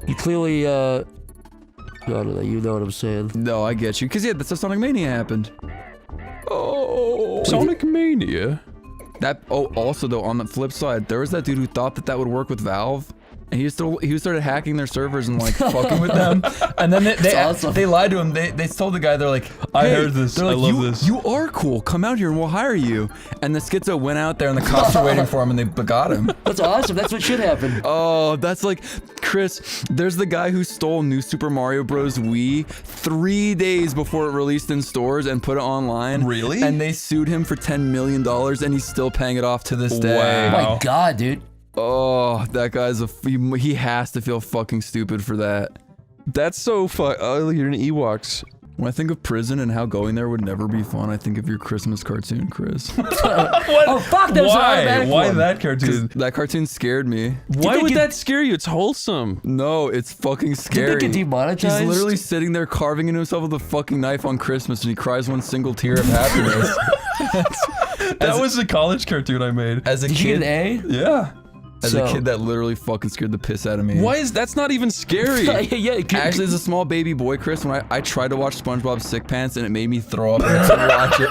You clearly, I don't know, you know what I'm saying. No, I get you. Because yeah, that's how Sonic Mania happened. Oh. Sonic Mania. Also though, on the flip side, there was that dude who thought that would work with Valve. And he started hacking their servers and like fucking with them. And then they lied to him. They told the guy, they're like, I hey, heard this. they're like, I love this. You are cool. Come out here and we'll hire you. And the schizo went out there and the cops were waiting for him and they got him. That's awesome. That's what should happen. Oh, that's like, Chris, there's the guy who stole New Super Mario Bros. Wii 3 days before it released in stores and put it online. Really? And they sued him for $10 million and he's still paying it off to this day. Oh my God, dude. Oh, that guy's he has to feel fucking stupid for that. That's so you're in Ewoks. When I think of prison and how going there would never be fun, I think of your Christmas cartoon, Chris. Oh fuck! That was an automatic Why one. that cartoon? That cartoon scared me. Why they would get- that scare you? It's wholesome. No, it's fucking Did scary. they get demonetized? He's literally sitting there carving into himself with a fucking knife on Christmas, and he cries one single tear of happiness. That was a college cartoon I made. As a Did you kid, get an A? Yeah. as So- a kid, that literally fucking scared the piss out of me. Why is that's not even scary? yeah. Actually, as a small baby boy, Chris, when I tried to watch SpongeBob Sick Pants, and it made me throw up and to watch it.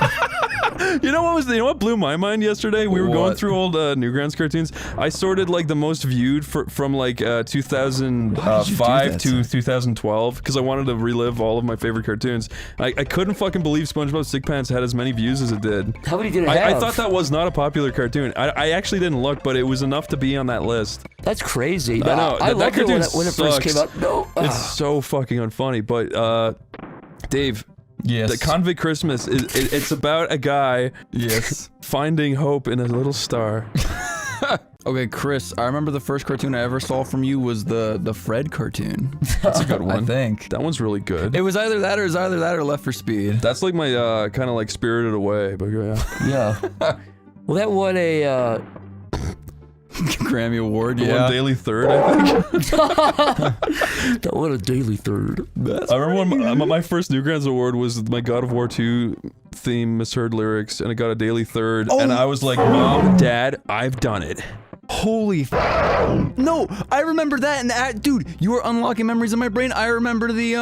You know what blew my mind yesterday? We were going What? through old Newgrounds cartoons. I sorted like the most viewed from like 2005 that, to 2012 because I wanted to relive all of my favorite cartoons. I couldn't fucking believe SpongeBob Sick Pants had as many views as it did. How many did it I have? thought that was not a popular cartoon. I actually didn't look, but it was enough to be on that list. That's crazy. I know, I that loved it when cartoon it first came sucks. out. No. It's so fucking unfunny. But Dave, Yes. the Convict Christmas it's about a guy Yes. finding hope in a little star. Okay, Chris, I remember the first cartoon I ever saw from you was the Fred cartoon. That's a good I one. think. That one's really good. It was either that or Left for Speed. That's like my kind of like Spirited Away, but yeah. Yeah. Well, that won a. Grammy Award, The yeah. one daily third, I think. That won a daily third. That's I remember when my first Newgrounds Award was my God of War 2 theme misheard lyrics, and it got a daily third, and I was like, Mom, Dad, I've done it. Holy No, I remember that, and dude, you were unlocking memories in my brain. I remember the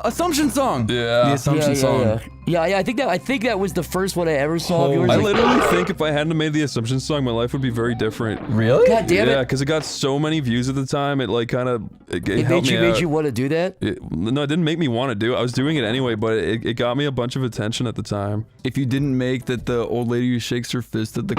Assumption song. Yeah. The Assumption song. Yeah, I think that was the first one I ever saw of yours. I Like, literally think if I hadn't made the Assumption song, my life would be very different. Really? God damn Yeah, it! because it got so many views at the time, it like kind of it It helped me made out. you want to do that. No, it didn't make me want to do it. I was doing it anyway, but it got me a bunch of attention at the time. If you didn't make that, the old lady who shakes her fist at that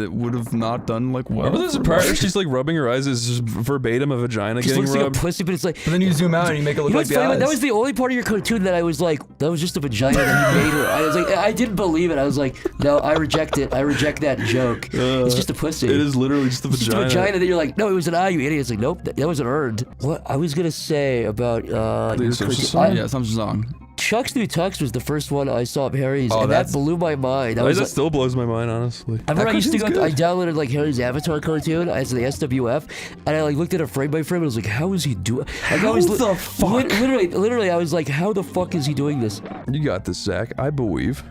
it would have not done like well. Remember there's a part where she's like rubbing her eyes, is just verbatim a vagina Just getting looks like rubbed. a pussy, but it's like. But then you zoom out and you make it look You know like what's the funny? eyes. That was the only part of your cartoon that I was like, that was just a vagina that you made her. I was like, I didn't believe it. I was like, no, I reject it. I reject that joke. It's just a pussy. It is literally just a It's just a vagina. vagina that you're like, no, it was an eye, you idiot. It's like, nope, that wasn't earned. What I was gonna say about your Assumption cartoon- song? Yeah, Assumption song. Chuck's New Tux was the first one I saw of Harry's, Oh, and that that's- blew my mind. I Like, was that like, still blows my mind, honestly. I remember I used to go. cartoon's I downloaded like Harry's Avatar cartoon as the SWF, and I like looked at it frame by frame, and I was like, "How is he doing?" Like, I was the fuck? literally, I was like, "How the fuck is he doing this?" You got this, Zach. I believe.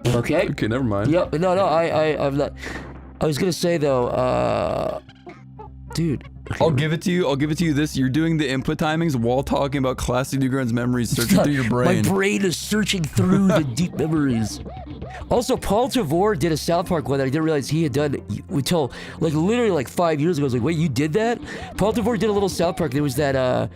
Okay. Okay, never mind. Yep. No. I'm not. I was gonna say though, dude. I'll give it to you. I'll give it to you. You're doing the input timings while talking about classic Newgrounds memories searching through your brain. My brain is searching through the deep memories. Also, Paul Tavor did a South Park one that I didn't realize he had done until like literally like 5 years ago. I was like, wait, you did that? Paul Tavor did a little South Park. There was that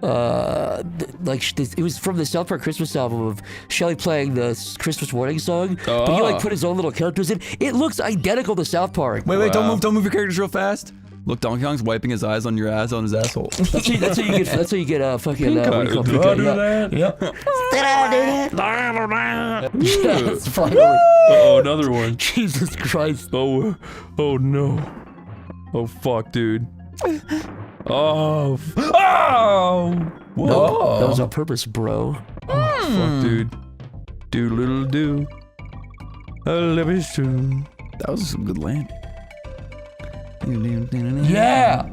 it was from the South Park Christmas album of Shelley playing the Christmas warning song. But he like put his own little characters in. It looks identical to South Park. Wait, don't move your characters real fast. Look, Donkey Kong's wiping his eyes on your ass on his asshole. That's how you get fucking what do you call Did pink I eye? do Yeah. that? Yes, finally. Uh-oh, another one. Jesus Christ. Oh no. Oh fuck, dude. Oh. Oh. Whoa. No, that was on purpose, bro. Fuck, dude. Do little do. I love you soon. That was some good land. Yeah.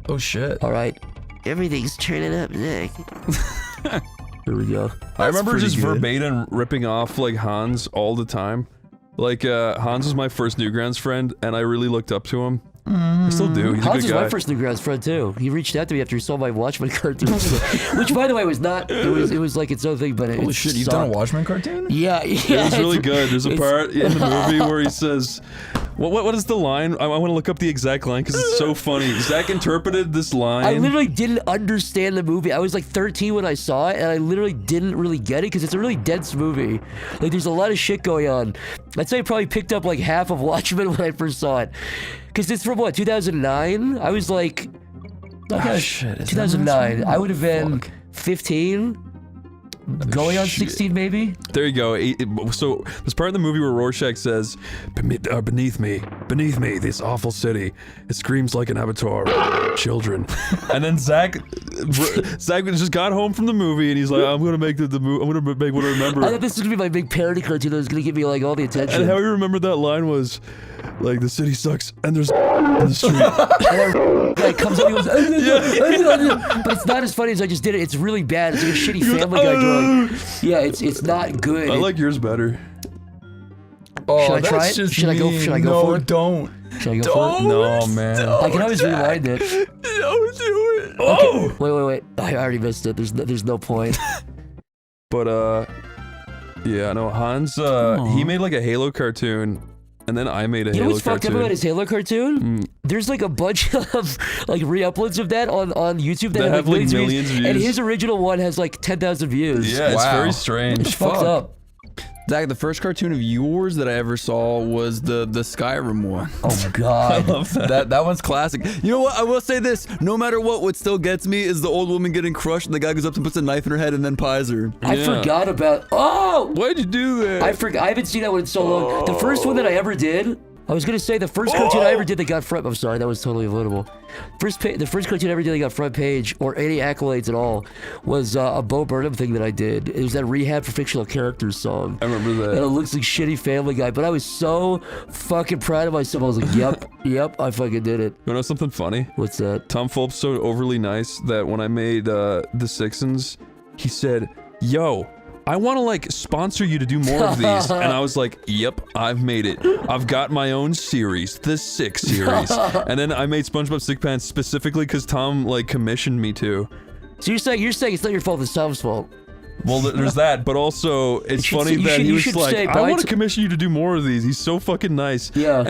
Oh shit. All right. Everything's turning up, Nick. Here we go. I remember pretty just good. verbatim ripping off like Hans all the time. Like Hans was my first Newgrounds friend, and I really looked up to him. I still do. He's a Hans good is guy. my first Newgrounds friend too. He reached out to me after he saw my Watchmen cartoon, which, by the way, was not. It was like its own thing, but it Holy shit, you've done a Watchmen cartoon? Yeah, It was really good. There's a it's- part in the movie where he says, "What is the line?" I want to look up the exact line because it's so funny. Zach interpreted this line. I literally didn't understand the movie. I was like 13 when I saw it, and I literally didn't really get it because it's a really dense movie. Like, there's a lot of shit going on. I'd say I probably picked up like half of Watchmen when I first saw it. Because it's from what, 2009? I was like... Okay, shit, is that 2009. right? I would have been Fuck. 15? Going on shit. 16 maybe? There you go. So there's part in the movie where Rorschach says, beneath me, this awful city, it screams like an avatar. children. And then Zach just got home from the movie and he's like, I'm gonna make the movie. I'm gonna make what I remember. I thought this was gonna be my big parody cartoon that was gonna give me like all the attention. And how he remembered that line was, like, the city sucks and there's in the street. And guy comes up and he goes, but it's not as funny as I just did it. It's really bad. It's like a shitty Family Guy drawing. Yeah, it's not good. I like yours better. Oh, Should I try that's it? just Should I go? mean. Should I go no, for it? don't. Should I go for it? No, man. I can always rewind it. Don't do it. Oh! Wait. I already missed it. There's no point. But, yeah, no, Hans, he made like a Halo cartoon, and then I made a You know Halo what's fucked up cartoon. about his Halo cartoon? There's like a bunch of like re-uploads of that on YouTube that have like millions of views. And his original one has like 10,000 views. Yeah, it's Wow. very strange. It's fucked up. Zach, the first cartoon of yours that I ever saw was the Skyrim one. Oh god. I love that. That one's classic. You know what? I will say this. No matter what still gets me is the old woman getting crushed and the guy goes up and puts a knife in her head and then pies her. I Yeah. forgot about. Oh! Why'd you do that? I forgot. I haven't seen that one in so long. The first one that I ever did. I was gonna say the first cartoon I ever did that got front. I'm sorry, that was totally avoidable. The first cartoon I ever did that got front page or any accolades at all was a Bo Burnham thing that I did. It was that Rehab for Fictional Characters song. I remember that. And it looks like shitty Family Guy, but I was so fucking proud of myself. I was like, yep, I fucking did it. You know something funny? What's that? Tom Fulp's so overly nice that when I made The Sixons, he said, yo, I want to like sponsor you to do more of these. And I was like, yep, I've made it. I've got my own series, the Six series. And then I made SpongeBob SquarePants specifically because Tom like commissioned me to. So you're saying it's not your fault, it's Tom's fault. Well, there's that, but also it's funny that he was like, I want to commission you to do more of these. He's so fucking nice. Yeah.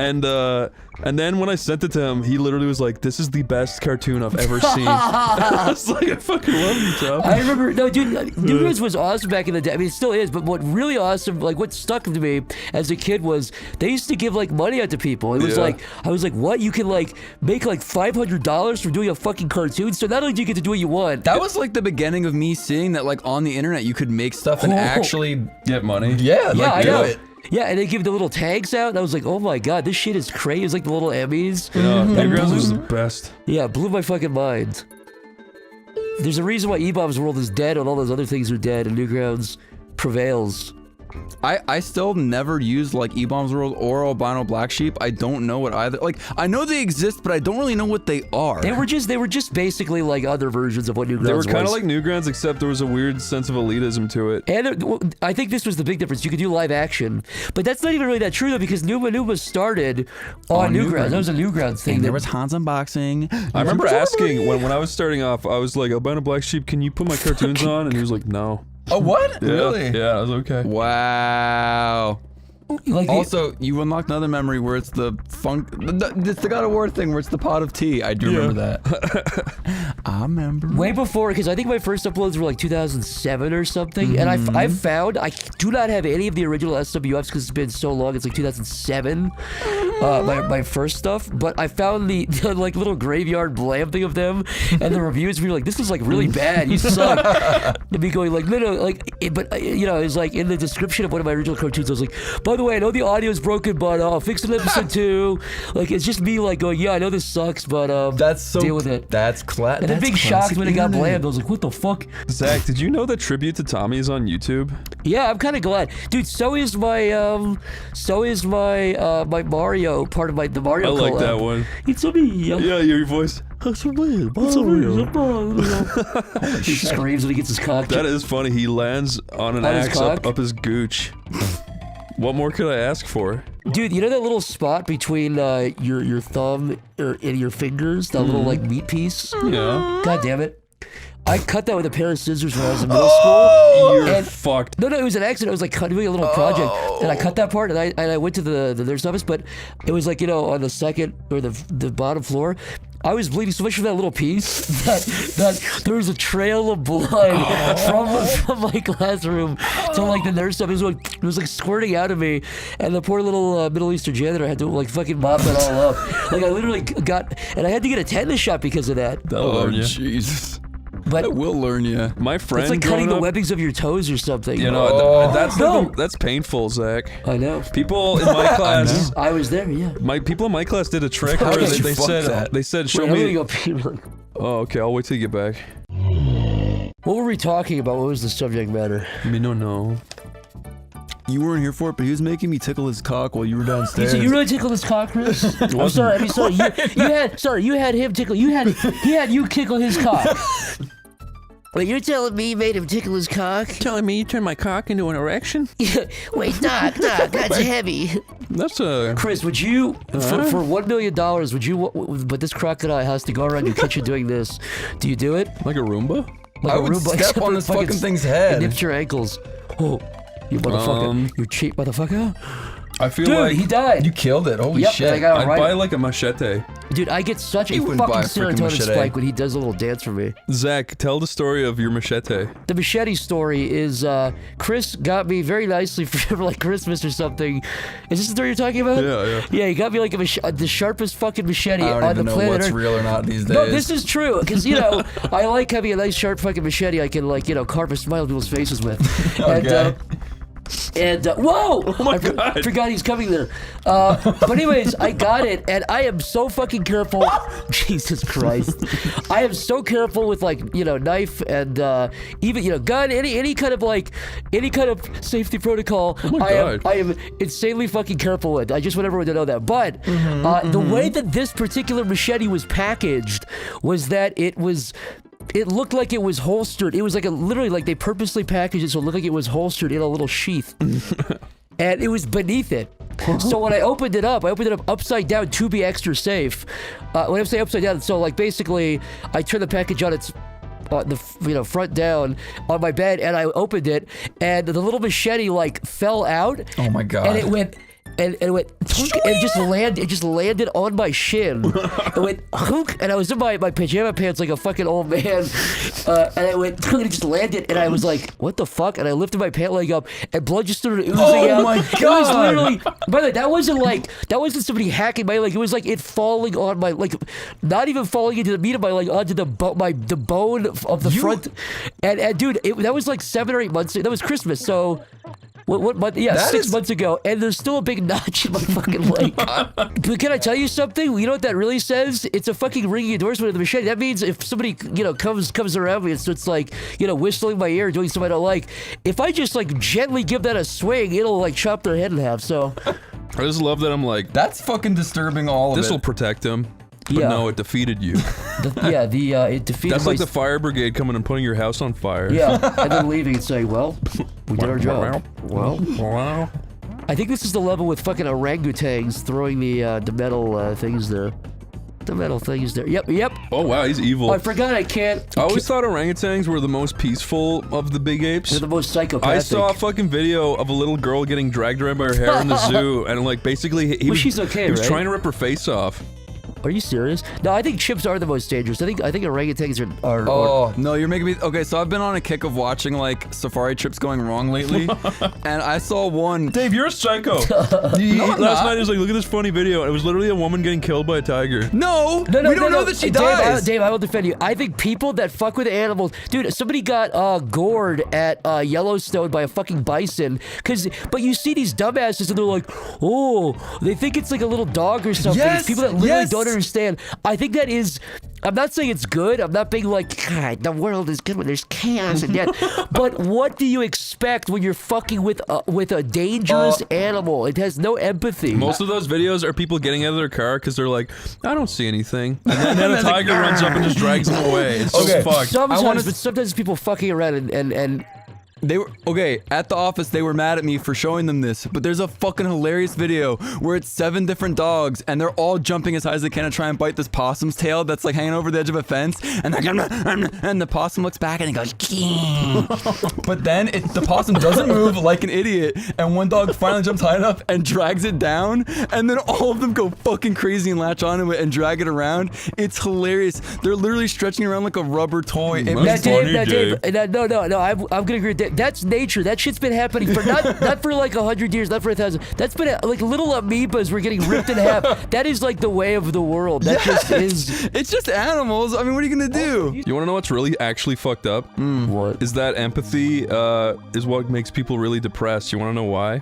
And then when I sent it to him, he literally was like, this is the best cartoon I've ever seen. I was like, I fucking love you, Tom. I remember, no, dude, Newgrounds was awesome back in the day. I mean, it still is, but what really awesome, like what stuck to me as a kid was they used to give like money out to people. It was like, I was like, what? You can like make like $500 for doing a fucking cartoon? So not only do you get to do what you want. That was like the beginning of me seeing that like on the internet you could make stuff and actually Get money. yeah, Yeah, I do know. it. Yeah, and they give the little tags out, and I was like, oh my god, this shit is crazy. It's like the little Emmys. Newgrounds was the best. Yeah, it blew my fucking mind. There's a reason why E-Bomb's World is dead and all those other things are dead, and Newgrounds prevails. I still never used like E-Bombs World or Albino Black Sheep. I don't know what either. Like I know they exist, but I don't really know what they are. They were just basically like other versions of what Newgrounds was. They were kind of like Newgrounds, except there was a weird sense of elitism to it. And I think this was the big difference. You could do live action, but that's not even really that true though, because Numa started on Newgrounds. That was a Newgrounds thing. And there was Hans Unboxing. I remember asking when I was starting off, I was like, Albino Black Sheep, can you put my cartoons on? And he was like, no. Oh, what? Yeah, Really? Yeah, I was okay. Wow. like Also, you unlocked another memory where it's the it's the God of War thing where it's the pot of tea. I do remember that. I remember. way before, because I think my first uploads were like 2007 or something, and I found I do not have any of the original SWFs because it's been so long. It's like 2007, my first stuff. But I found the like little graveyard blam thing of them, and the reviews were like, "This is like really bad. You suck." And me going like, "No, like," but you know, it's like in the description of one of my original cartoons, I was like, "By the way, I know the audio is broken, but I'll fix it in episode 2." Like it's just me like going, "Yeah, I know this sucks, but That's so deal with it." That's class. And then big shocked when it got blammed. I was like, what the fuck? Zach, did you know that Tribute to Tommy is on YouTube? Yeah, I'm kind of glad. Dude, so is my my Mario, part of the Mario I like collab. that one. It's a me. Yeah, your voice. It's a me. It's a me. He screams when he gets his cock. That is funny. He lands on an On his axe cock? up his gooch. What more could I ask for? Dude, you know that little spot between your thumb and your fingers? That little like meat piece? Yeah. God damn it. I cut that with a pair of scissors when I was in middle school. You're And- fucked. No, it was an accident. I was like doing a little project, and I cut that part, and I went to the nurse office, but it was like, you know, on the second or the bottom floor. I was bleeding so much from that little piece that there was a trail of blood from my classroom to like the nurse office. It was like squirting out of me, and the poor little Middle Eastern janitor had to like fucking mop it all up. Like I literally got, and I had to get a tetanus shot because of that. That'll Oh learn you. Jesus. But It will learn you. My friend, it's like cutting growing the up, webbings of your toes or something. You know, Oh. that's painful, Zach. I know. People in my class, I was there. Yeah. people in my class did a trick How where did they you fuck said that? show Wait, I'm me. gonna go pee really quick. Oh, okay. I'll wait till you get back. What were we talking about? What was the subject matter? Me no know. You weren't here for it, but he was making me tickle his cock while you were downstairs. You really tickled his cock, Chris? I'm sorry. I mean, sorry. You had him tickle. He had you tickle his cock. Wait, you're telling me you made him tickle his cock? Telling me you turned my cock into an erection? Wait, Doc, that's heavy. That's a. Chris, would you, for $1 million, would you, but this crocodile has to go around your kitchen doing this, do you do it? Like a Roomba? Like I a would Roomba, step except on it this fucking thing's head. It nips your ankles. Oh, you motherfucker. You cheap motherfucker. I feel Dude, like he died. You killed it. Holy Yep, shit. I got it I'd right. buy like a machete. Dude, I get such a He wouldn't buy fucking a freaking serotonin machete. spike when he does a little dance for me. Zach, tell the story of your machete. The machete story is Chris got me very nicely for like Christmas or something. Is this the story you're talking about? Yeah. Yeah, he got me like the sharpest fucking machete I don't on even the know planet what's Earth. real or not these days. No, this is true because you know I like having a nice sharp fucking machete I can like carve a smile on people's faces with. Okay. And whoa! Oh my God. Forgot he's coming there. But anyways, I got it, and I am so fucking careful. Jesus Christ! I am so careful with like knife and even gun, any kind of safety protocol. Oh my God. I am insanely fucking careful with. I just want everyone to know that. But the way that this particular machete was packaged was that it looked like it was holstered. It was like literally like they purposely packaged it so it looked like it was holstered in a little sheath. And it was beneath it. So when I opened it up upside down to be extra safe. When I say upside down, so like basically I turned the package on its the front down on my bed and I opened it and the little machete like fell out. Oh my God. And it went and it went and it just landed on my shin. It went hook, and I was in my pajama pants like a fucking old man. And it went and it just landed, and I was like, "What the fuck?" And I lifted my pant leg up, and blood just started oozing out. Oh my It was God. literally. By the way, that wasn't somebody hacking my leg. It was like it falling on my not even falling into the meat of my leg, onto the bone of the front. And dude, that was like 7 or 8 months. That was Christmas, so. What month? Yeah, 6 months ago, and there's still a big notch in my fucking leg. But can I tell you something? You know what that really says? It's a fucking ringing endorsement of the machete. That means if somebody, comes around me and starts like, whistling my ear, doing something I don't like, if I just like gently give that a swing, it'll like chop their head in half. So I just love that I'm like, That's fucking disturbing all of this will it. protect him. But Yeah. no, it defeated you. it defeated That's my. like the fire brigade coming and putting your house on fire. Yeah, and then leaving and saying, "Well, we did our job." Well, Wow. I think this is the level with fucking orangutans throwing the metal things there. The metal things there. Yep. Oh wow, he's evil. Oh, I forgot I can't. I always thought orangutans were the most peaceful of the big apes. They're the most psychopathic. I saw a fucking video of a little girl getting dragged around by her hair in the zoo, and like basically he was, she's okay, he was right? trying to rip her face off. Are you serious? No, I think chimps are the most dangerous. I think orangutans are Oh, no, you're making me... Okay, so I've been on a kick of watching, like, safari trips going wrong lately. And I saw one... Dave, you're a psycho. I'm Last not. night I was like, look at this funny video, and it was literally a woman getting killed by a tiger. No, we don't know that she dies. Dave, I will defend you. I think people that fuck with animals, dude. Somebody got gored at Yellowstone by a fucking bison. But you see these dumbasses and they're like, oh, they think it's like a little dog or something. Yes, It's people that literally yes. don't understand. I think that is. I'm not saying it's good. I'm not being like, God, the world is good when there's chaos and death. But what do you expect when you're fucking with a dangerous animal? It has no empathy. Most of those videos are people getting out of their car because they're like, I don't see anything. And then a tiger runs up and just drags them away. It's Okay. so fucked. Sometimes, but sometimes people fucking around and They were okay at the office. They were mad at me for showing them this, but there's a fucking hilarious video where it's 7 different dogs and they're all jumping as high as they can to try and bite this possum's tail that's like hanging over the edge of a fence. And they're and the possum looks back and he goes, but then the possum doesn't move like an idiot. And one dog finally jumps high enough and drags it down. And then all of them go fucking crazy and latch onto it and drag it around. It's hilarious. They're literally stretching around like a rubber toy. It That's makes funny, No, I'm gonna agree with Dave. that's nature. That shit's been happening for not for like 100 years, not for 1,000. That's been like little amoebas were getting ripped in half. That is like the way of the world. That just is. It's just animals. I mean, what are you gonna do? You want to know what's really actually fucked up? What? Is that empathy is what makes people really depressed. You want to know why?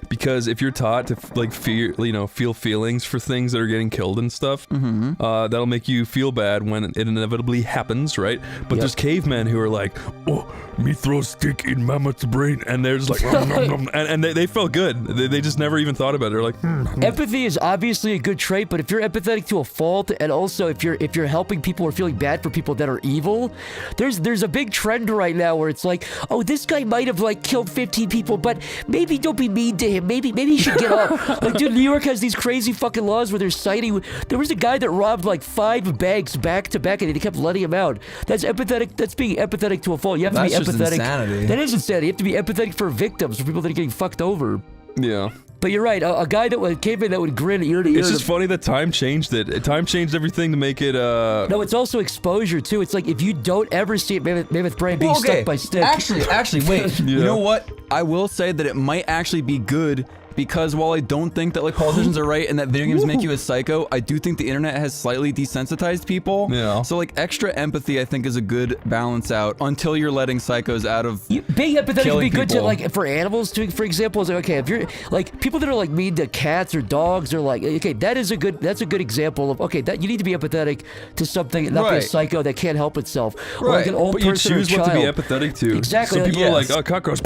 Because if you're taught to like feel feelings for things that are getting killed and stuff, that'll make you feel bad when it inevitably happens, right? But there's cavemen who are like, oh, me throw a stick in mammoth's brain, and they're just like, nom, nom, nom, and they felt good. They just never even thought about it. They're like, Empathy is obviously a good trait, but if you're empathetic to a fault, and also if you're helping people or feeling bad for people that are evil, there's a big trend right now where it's like, oh, this guy might have like killed 15 people, but maybe don't be mean to him. Maybe he should get off. Like, dude, New York has these crazy fucking laws where they're citing. There was a guy that robbed like 5 banks back to back, and they kept letting him out. That's empathetic. That's being empathetic to a fault. You have to be That's just empathetic. insanity. That is insanity. You have to be empathetic for victims, for people that are getting fucked over. yeah. But you're right. A guy that would caveman that would grin ear to ear. It's just funny that time changed it. Time changed everything to make it. No, it's also exposure too. It's like if you don't ever see it, mammoth brain being stuck by stick. Actually, wait. You know what? I will say that it might actually be good. Because while I don't think that like politicians are right and that video games make you a psycho, I do think the internet has slightly desensitized people. Yeah. So like extra empathy, I think, is a good balance out until you're letting psychos out of Being empathetic can be good to people. like for animals too. For example, it's like okay, if you're like people that are like mean to cats or dogs or like okay, that's a good example of okay that you need to be empathetic to something and not be a psycho that can't help itself. Or like an old But you person or a choose what to child. be empathetic to. Exactly, So like, people are like, yes. oh, cockroach.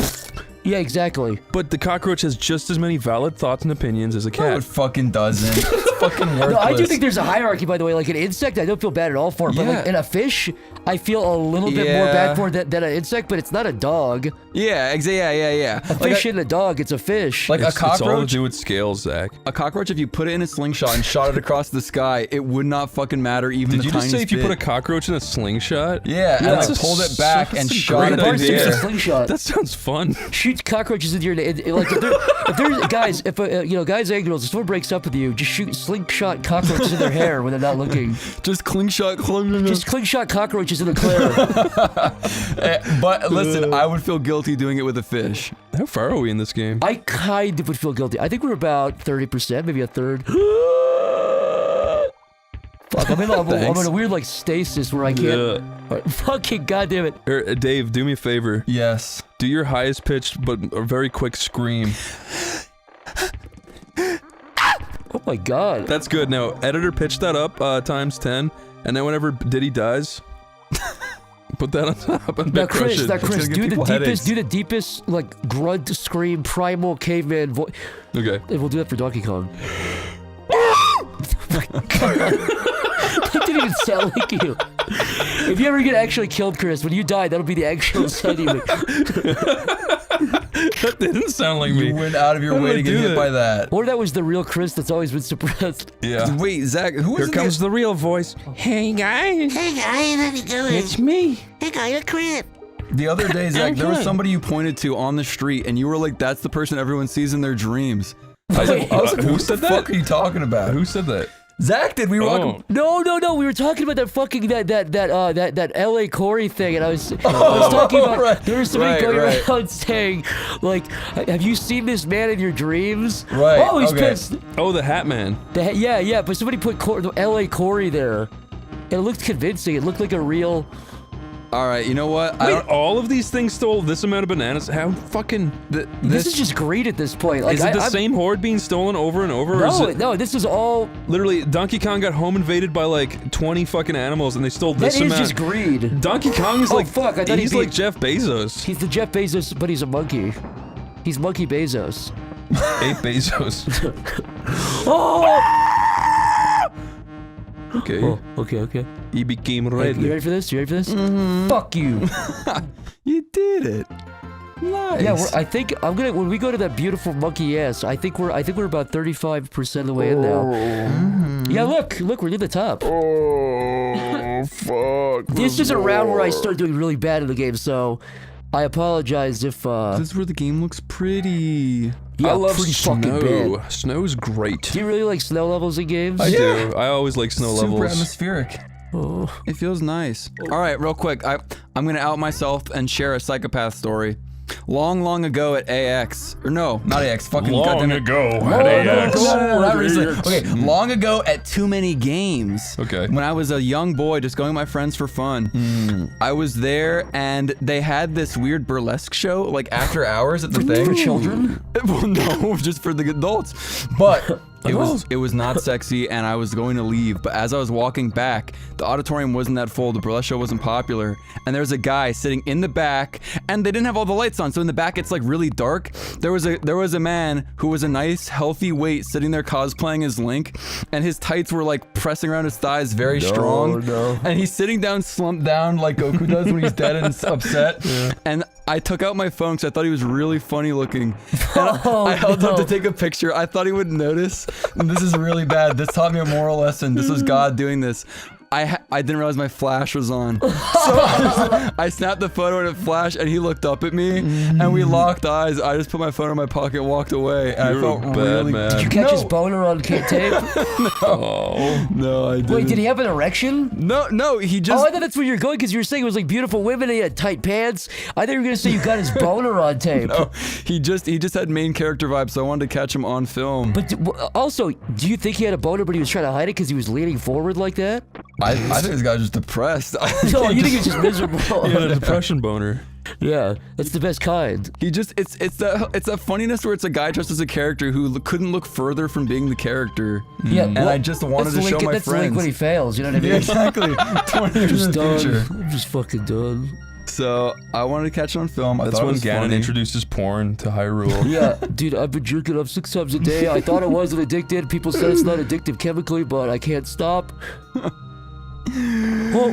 Yeah, exactly. But the cockroach has just as many valid thoughts and opinions as a No, cat. it fucking doesn't. It's fucking worthless. No, I do think there's a hierarchy, by the way. Like an insect, I don't feel bad at all for it. But like in a fish, I feel a little bit more bad for it than an insect, but it's not a dog. Yeah, yeah. A fish isn't a dog, it's a fish. Like a It's all to cockroach. do with scales, Zach. A cockroach, if you put it in a slingshot and shot it across the sky, it would not fucking matter even Did the you just tiniest say if you bit. put a cockroach in a slingshot? Yeah, and That's like pulled it back and that's a shot it great in Bars the idea. use a air. slingshot. That sounds fun. Shoot cockroaches into your like if there's guys guys and girls if someone breaks up with you just shoot slingshot cockroaches in their hair when they're not looking. Just slingshot. Just slingshot cockroaches in the clear. But listen, I would feel guilty doing it with a fish. How far are we in this game? I kind of would feel guilty. I think we're about 30%, maybe a third. Fuck, I'm in a weird like stasis where I can't. Fucking goddamn it! Here, Dave, do me a favor. Yes. Do your highest pitched but a very quick scream. Oh my god. That's good. Now, editor, pitch that up times 10, and then whenever Diddy dies, put that on top and Now, crush Chris, it. do the deepest like grunt scream primal caveman voice. Okay. And we'll do that for Donkey Kong. That didn't even sound like you. If you ever get actually killed, Chris, when you die, that'll be the actual sound you make. That didn't sound like me. You went out of your way to get hit by that. Or that was the real Chris that's always been suppressed. Yeah. Wait, Zach, who Here is comes the real voice. Hey guys, Hey guys, how you doing? it's me. Hey guys, you're Chris. the other day, Zach? There was somebody you pointed to on the street, and you were like, "That's the person everyone sees in their dreams." I was like, Who said "What the fuck are you talking about?" Who said that? Zach did. We were walking. No. We were talking about that fucking that L.A. Corey thing, and I was talking about right. there was somebody Right, going right. around saying, like, have you seen this man in your dreams? Right, Oh, he's okay. pissed. Oh, the Hat Man. Yeah. But somebody put the L.A. Corey there, and it looked convincing. It looked like a real. All right, you know what? Wait, all of these things stole this amount of bananas? How fucking... This is just greed at this point. Like, Is it the I'm- same horde being stolen over and over? or is it, No, this is all. literally, Donkey Kong got home invaded by like 20 fucking animals and they stole That this is amount. just greed. Donkey Kong is Oh, like... fuck, I thought he's he'd be- like Jeff Bezos. He's the Jeff Bezos, but he's a monkey. He's Monkey Bezos. Ape Bezos. Oh! Okay. Oh, okay. He became You red. ready for this? Fuck you. You did it. Nice. Yeah, I think I'm gonna when we go to that beautiful monkey ass. I think we're about 35% of the way in now. Yeah, look, we're near the top. Oh, fuck. This is a round where I start doing really bad in the game, so I apologize if. This is where the game looks pretty. Yeah, I love pretty fucking snow. bad. Snow's great. Do you really like snow levels in games? I do. I always like snow Super levels. atmospheric. Oh. It feels nice. All right, real quick. I'm gonna out myself and share a psychopath story. Long ago at AX, or no, not AX. Fucking Long goddamn it. ago at AX. No, not recently. Okay, long ago at Too Many Games. Okay. When I was a young boy, just going with my friends for fun. I was there, and they had this weird burlesque show, like after hours at the thing. For children? Well, no, just for the adults. But it was not sexy, and I was going to leave. But as I was walking back, the auditorium wasn't that full. The burlesque show wasn't popular, and there was a guy sitting in the back, and they didn't have all the lights on. So in the back, it's like really dark. There was a man who was a nice, healthy weight sitting there cosplaying as Link, and his tights were like pressing around his thighs, very strong. No. And he's sitting down, slumped down like Goku does when he's dead and upset. And I took out my phone because I thought he was really funny looking. And I held up to take a picture. I thought he wouldn't notice. And this is really bad. This taught me a moral lesson. This was God doing this. I didn't realize my flash was on. So I snapped the photo and it flashed, and he looked up at me, and we locked eyes. I just put my phone in my pocket and walked away. And You're I felt a bad really man. Did you catch his boner on tape? No, I didn't. Wait, did he have an erection? No, he just... Oh, I thought that's where you're going because you were saying it was like beautiful women and he had tight pants. I thought you were gonna say you got his boner on tape. No, he just had main character vibes, so I wanted to catch him on film. But also, do you think he had a boner, but he was trying to hide it because he was leaning forward like that? I think this guy was just depressed. No, you think he was just miserable? He had a depression boner. Yeah, that's the best kind. He just it's that funniness where it's a guy dressed as a character who couldn't look further from being the character. Yeah, and I just wanted to show my that's friends. Link when he fails. You know what I mean? Yeah, exactly. 20 years in the Done. future. I'm just fucking done. So I wanted to catch it on film. I That's thought it when was Ganon funny. introduces porn to Hyrule. Yeah, dude, I've been jerking off 6 times a day. I thought I wasn't addicted. People said it's not addictive chemically, but I can't stop. Well,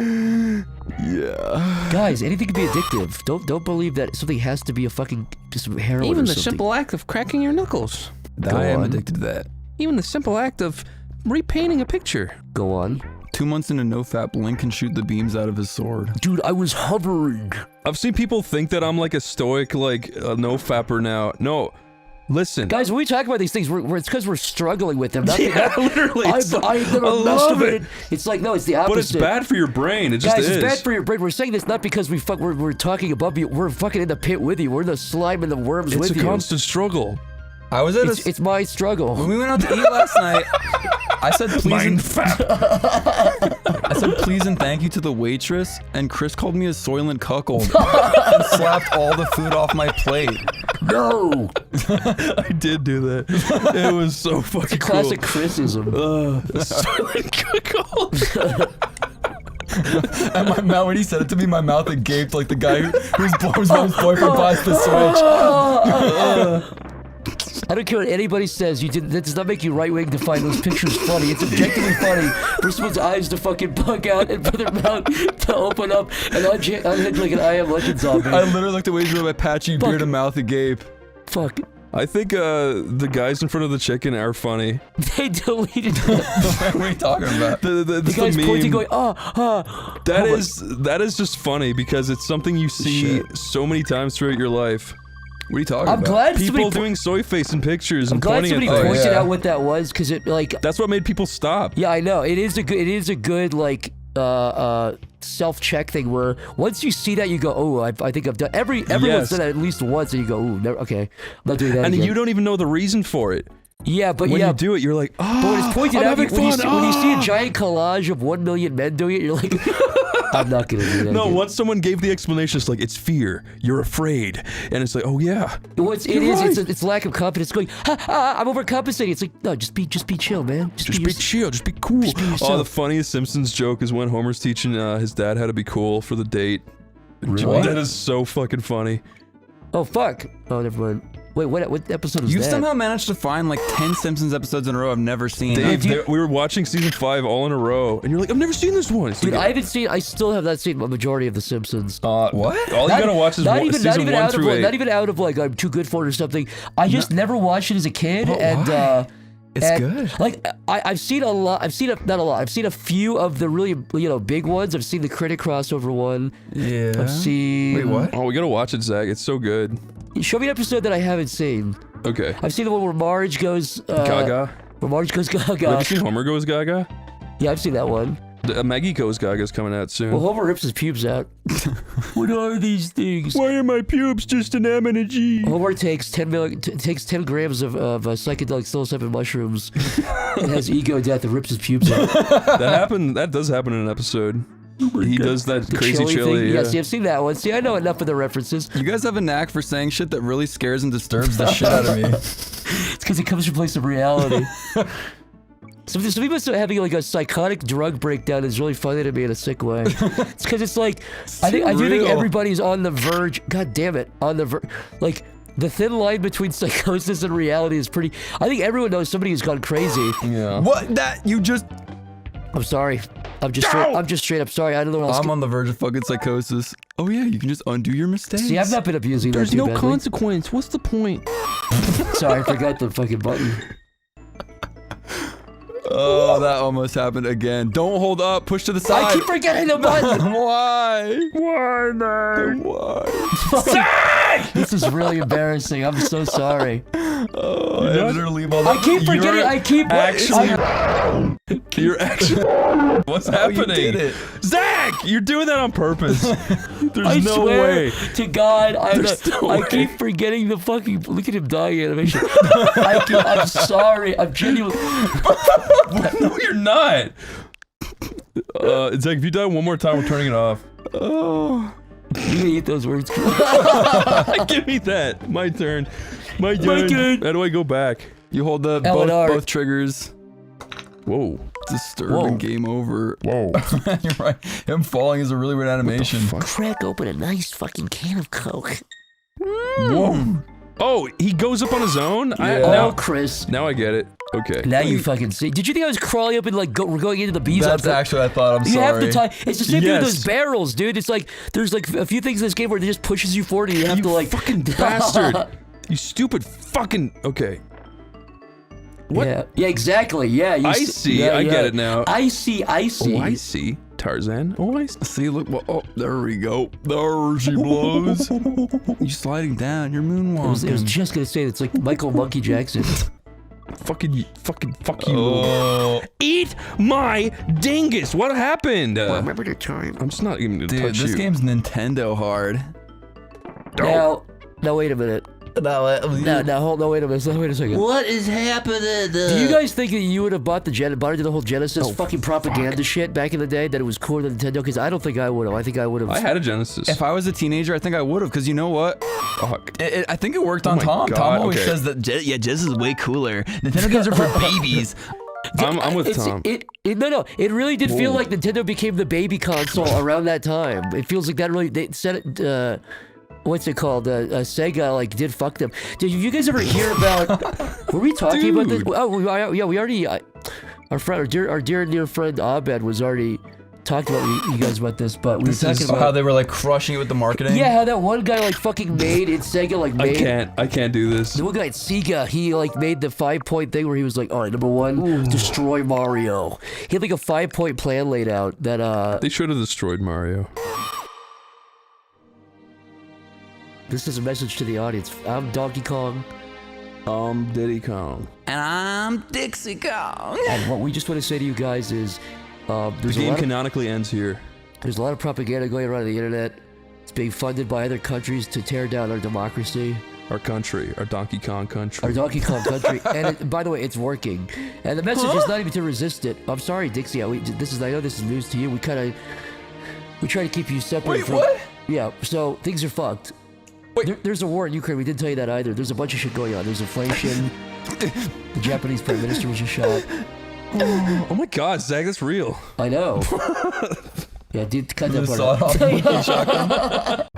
Yeah. guys, anything can be addictive. Don't believe that something has to be a fucking just heroin Even or the something. simple act of cracking your knuckles. I am on. addicted to that. Even the simple act of repainting a picture. Go on. 2 months into NoFap, Link can shoot the beams out of his sword. Dude, I was hovering. I've seen people think that I'm like a stoic, like, no fapper now. No. Listen. Guys, when we talk about these things, it's because we're struggling with them. Not Yeah, literally. I've never I love masturbated. It's like, no, it's the opposite. But it's bad for your brain. It just Guys, is. it's bad for your brain. We're saying this not because we're talking above you. We're fucking in the pit with you. We're in the slime and the worms It's with a you. constant struggle. I was at It's my struggle. when we went out to eat last night. I said please Mind fap. I said please and thank you to the waitress, and Chris called me a soylent cuckold and slapped all the food off my plate. No! I did do that. It was so fucking Classic Chrisism. Soylent cuckold. And my mouth, when he said it to me, my mouth had gaped like the guy whose boyfriend buys the Switch. I don't care what anybody says. That does not make you right wing to find those pictures funny. It's objectively funny for someone's eyes to fucking bug out and for their mouth to open up and unhinge like an I Am Legend zombie. I literally looked away from my patchy beard and mouth agape. Fuck. I think the guys in front of the chicken are funny. They deleted it. What are you talking about? The guy's pointing, going, That is just funny because it's something you see so many times throughout your life. What are you talking I'm about? glad People somebody, doing soy face in pictures I'm and glad pointing at somebody things. pointed out what that was because it like That's what made people stop. yeah I know it is a good like self-check thing where once you see that you go I think I've done everyone's Yes. done that at least once and you go never, okay I'm not doing that And again. you don't even know the reason for it. Yeah, but When yeah, you do it, you're like, oh, but when it's pointed I'm out, having when you fun. see a giant collage of 1 million men doing it, you're like, I'm not gonna do that. No, again. once someone gave the explanation, it's like, it's fear. You're afraid. And it's like, oh yeah. It's lack of confidence. Going, I'm overcompensating. It's like, no, just be chill, man. Just be chill. Just be cool. Just be Oh, yourself. the funniest Simpsons joke is when Homer's teaching his dad how to be cool for the date. Really? That is so fucking funny. Oh fuck. Oh, never mind. Wait, what episode is You that? somehow managed to find like 10 Simpsons episodes in a row I've never seen. Dave, do you- we were watching season 5 all in a row, and you're like, I've never seen this one. It's Dude, like, I still have not seen a majority of The Simpsons. What? all you gotta watch is season 1 out of through 8. not even out of like I'm too good for it or something. I just never watched it as a kid, and why? It's and, good. Like I've seen a lot. Not a lot. I've seen a few of the really big ones. I've seen the Critic crossover one. Yeah. I've seen. Wait, what? Oh, we gotta watch it, Zach. It's so good. Show me an episode that I haven't seen. Okay. I've seen the one where Marge goes Gaga. Where Marge goes Have you Gaga. seen Homer goes Gaga? Yeah, I've seen that one. A Mexico's Gaga's coming out soon. Well, Homer rips his pubes out. What are these things? Why are my pubes just an M and a G? Homer takes 10 grams of psychedelic psilocybin mushrooms and has ego death and rips his pubes out. That does happen in an episode. He does that The crazy chili. thing? Yeah. See, I've seen that one. See, I know enough of the references. You guys have a knack for saying shit that really scares and disturbs the shit out of me. It's because it comes from a place of reality. Some people are having like a psychotic drug breakdown is really funny to me in a sick way. It's because it's like I do think everybody's on the verge. God damn it, on the verge. Like the thin line between psychosis and reality is pretty. I think everyone knows somebody who's gone crazy. Yeah. What? That you just? I'm sorry. I'm just straight up sorry. I don't know what else. I'm on the verge of fucking psychosis. Oh yeah, you can just undo your mistakes. See, I've not been abusing There's that too no badly. consequence. What's the point? Sorry, I forgot the fucking button. Oh, that almost happened again. Don't hold up. Push to the side. I keep forgetting the button. Why? Why not? Why? This is really embarrassing. I'm so sorry. Oh, I have to leave all that. I keep forgetting. I keep You're actually. What's happening? You did it. Zach, you're doing that on purpose. There's I no swear way. to God, no I way. keep forgetting the fucking. Look at him dying animation. I'm sorry. I'm genuinely. No, you're not. Zach, if you die one more time, we're turning it off. Oh. You gonna eat those words? Give me that. My turn. My turn. How do I go back? You hold the L&R. both triggers. Whoa. Disturbing. Whoa. Game over. Whoa. You're right. Him falling is a really weird animation. Crack open a nice fucking can of Coke. Whoa. Oh, he goes up on his own? Oh, Chris. Now I get it. Okay. Now you fucking see. Did you think I was crawling up and like we're going into the bees? That's actually what I thought. I'm You sorry. have the time. It's the same thing with Yes. those barrels, dude. It's like there's like a few things in this game where it just pushes you forward and you have to like fucking bastard. You stupid fucking. Okay. What? Yeah, exactly. Yeah, you I see. Yeah, I yeah. get it now. I see. Oh, I see. Tarzan. Oh, I see. See, look. Oh, there we go. There she blows. You sliding down. You're moonwalking. I was just gonna say it's like Michael Monkey Jackson. Fuck you. Oh. Eat my dingus. What happened? Remember the time? I'm just not even gonna Dude, touch this you. game's Nintendo hard. Now, wait a minute. No, wait a second. What is happening? Do you guys think that you would have bought the whole Genesis fucking propaganda shit back in the day that it was cool to Nintendo? Because I don't think I would have. I think I would have. I had a Genesis. If I was a teenager, I think I would have, because you know what? Fuck. I think it worked on my Tom. God, Tom always okay. says that, Jizz is way cooler. Nintendo games are for babies. I'm with Tom. No. It really did feel like Nintendo became the baby console around that time. It feels like that really. They said it. What's it called? Sega like did fuck them. Did you guys ever hear about? Were we talking about this? Oh, yeah. We already. Our friend, our dear and dear friend Abed was already talked about you guys about this, but we were talking about how they were like crushing it with the marketing. Yeah, how that one guy like fucking made it. Sega like made. I can't do this. The one guy at Sega, he like made the 5-point thing where he was like, all right, number one, destroy Mario. He had like a 5-point plan laid out that They should have destroyed Mario. This is a message to the audience. I'm Donkey Kong. Diddy Kong. And I'm Dixie Kong. And what we just want to say to you guys is The there's game canonically ends here. a lot of propaganda going around the internet. It's being funded by other countries to tear down our democracy. Our country. Our Donkey Kong country. Our Donkey Kong country. And by the way, it's working. And the message is not even to resist it. I'm sorry, Dixie. I know this is news to you. We try to keep you separate Wait, from... what? Yeah, so things are fucked. There's a war in Ukraine. We didn't tell you that either. There's a bunch of shit going on. There's inflation. The Japanese prime minister was just shot. Oh my god, Zach, that's real. I know. Yeah, dude, cut that Saw it part off. out.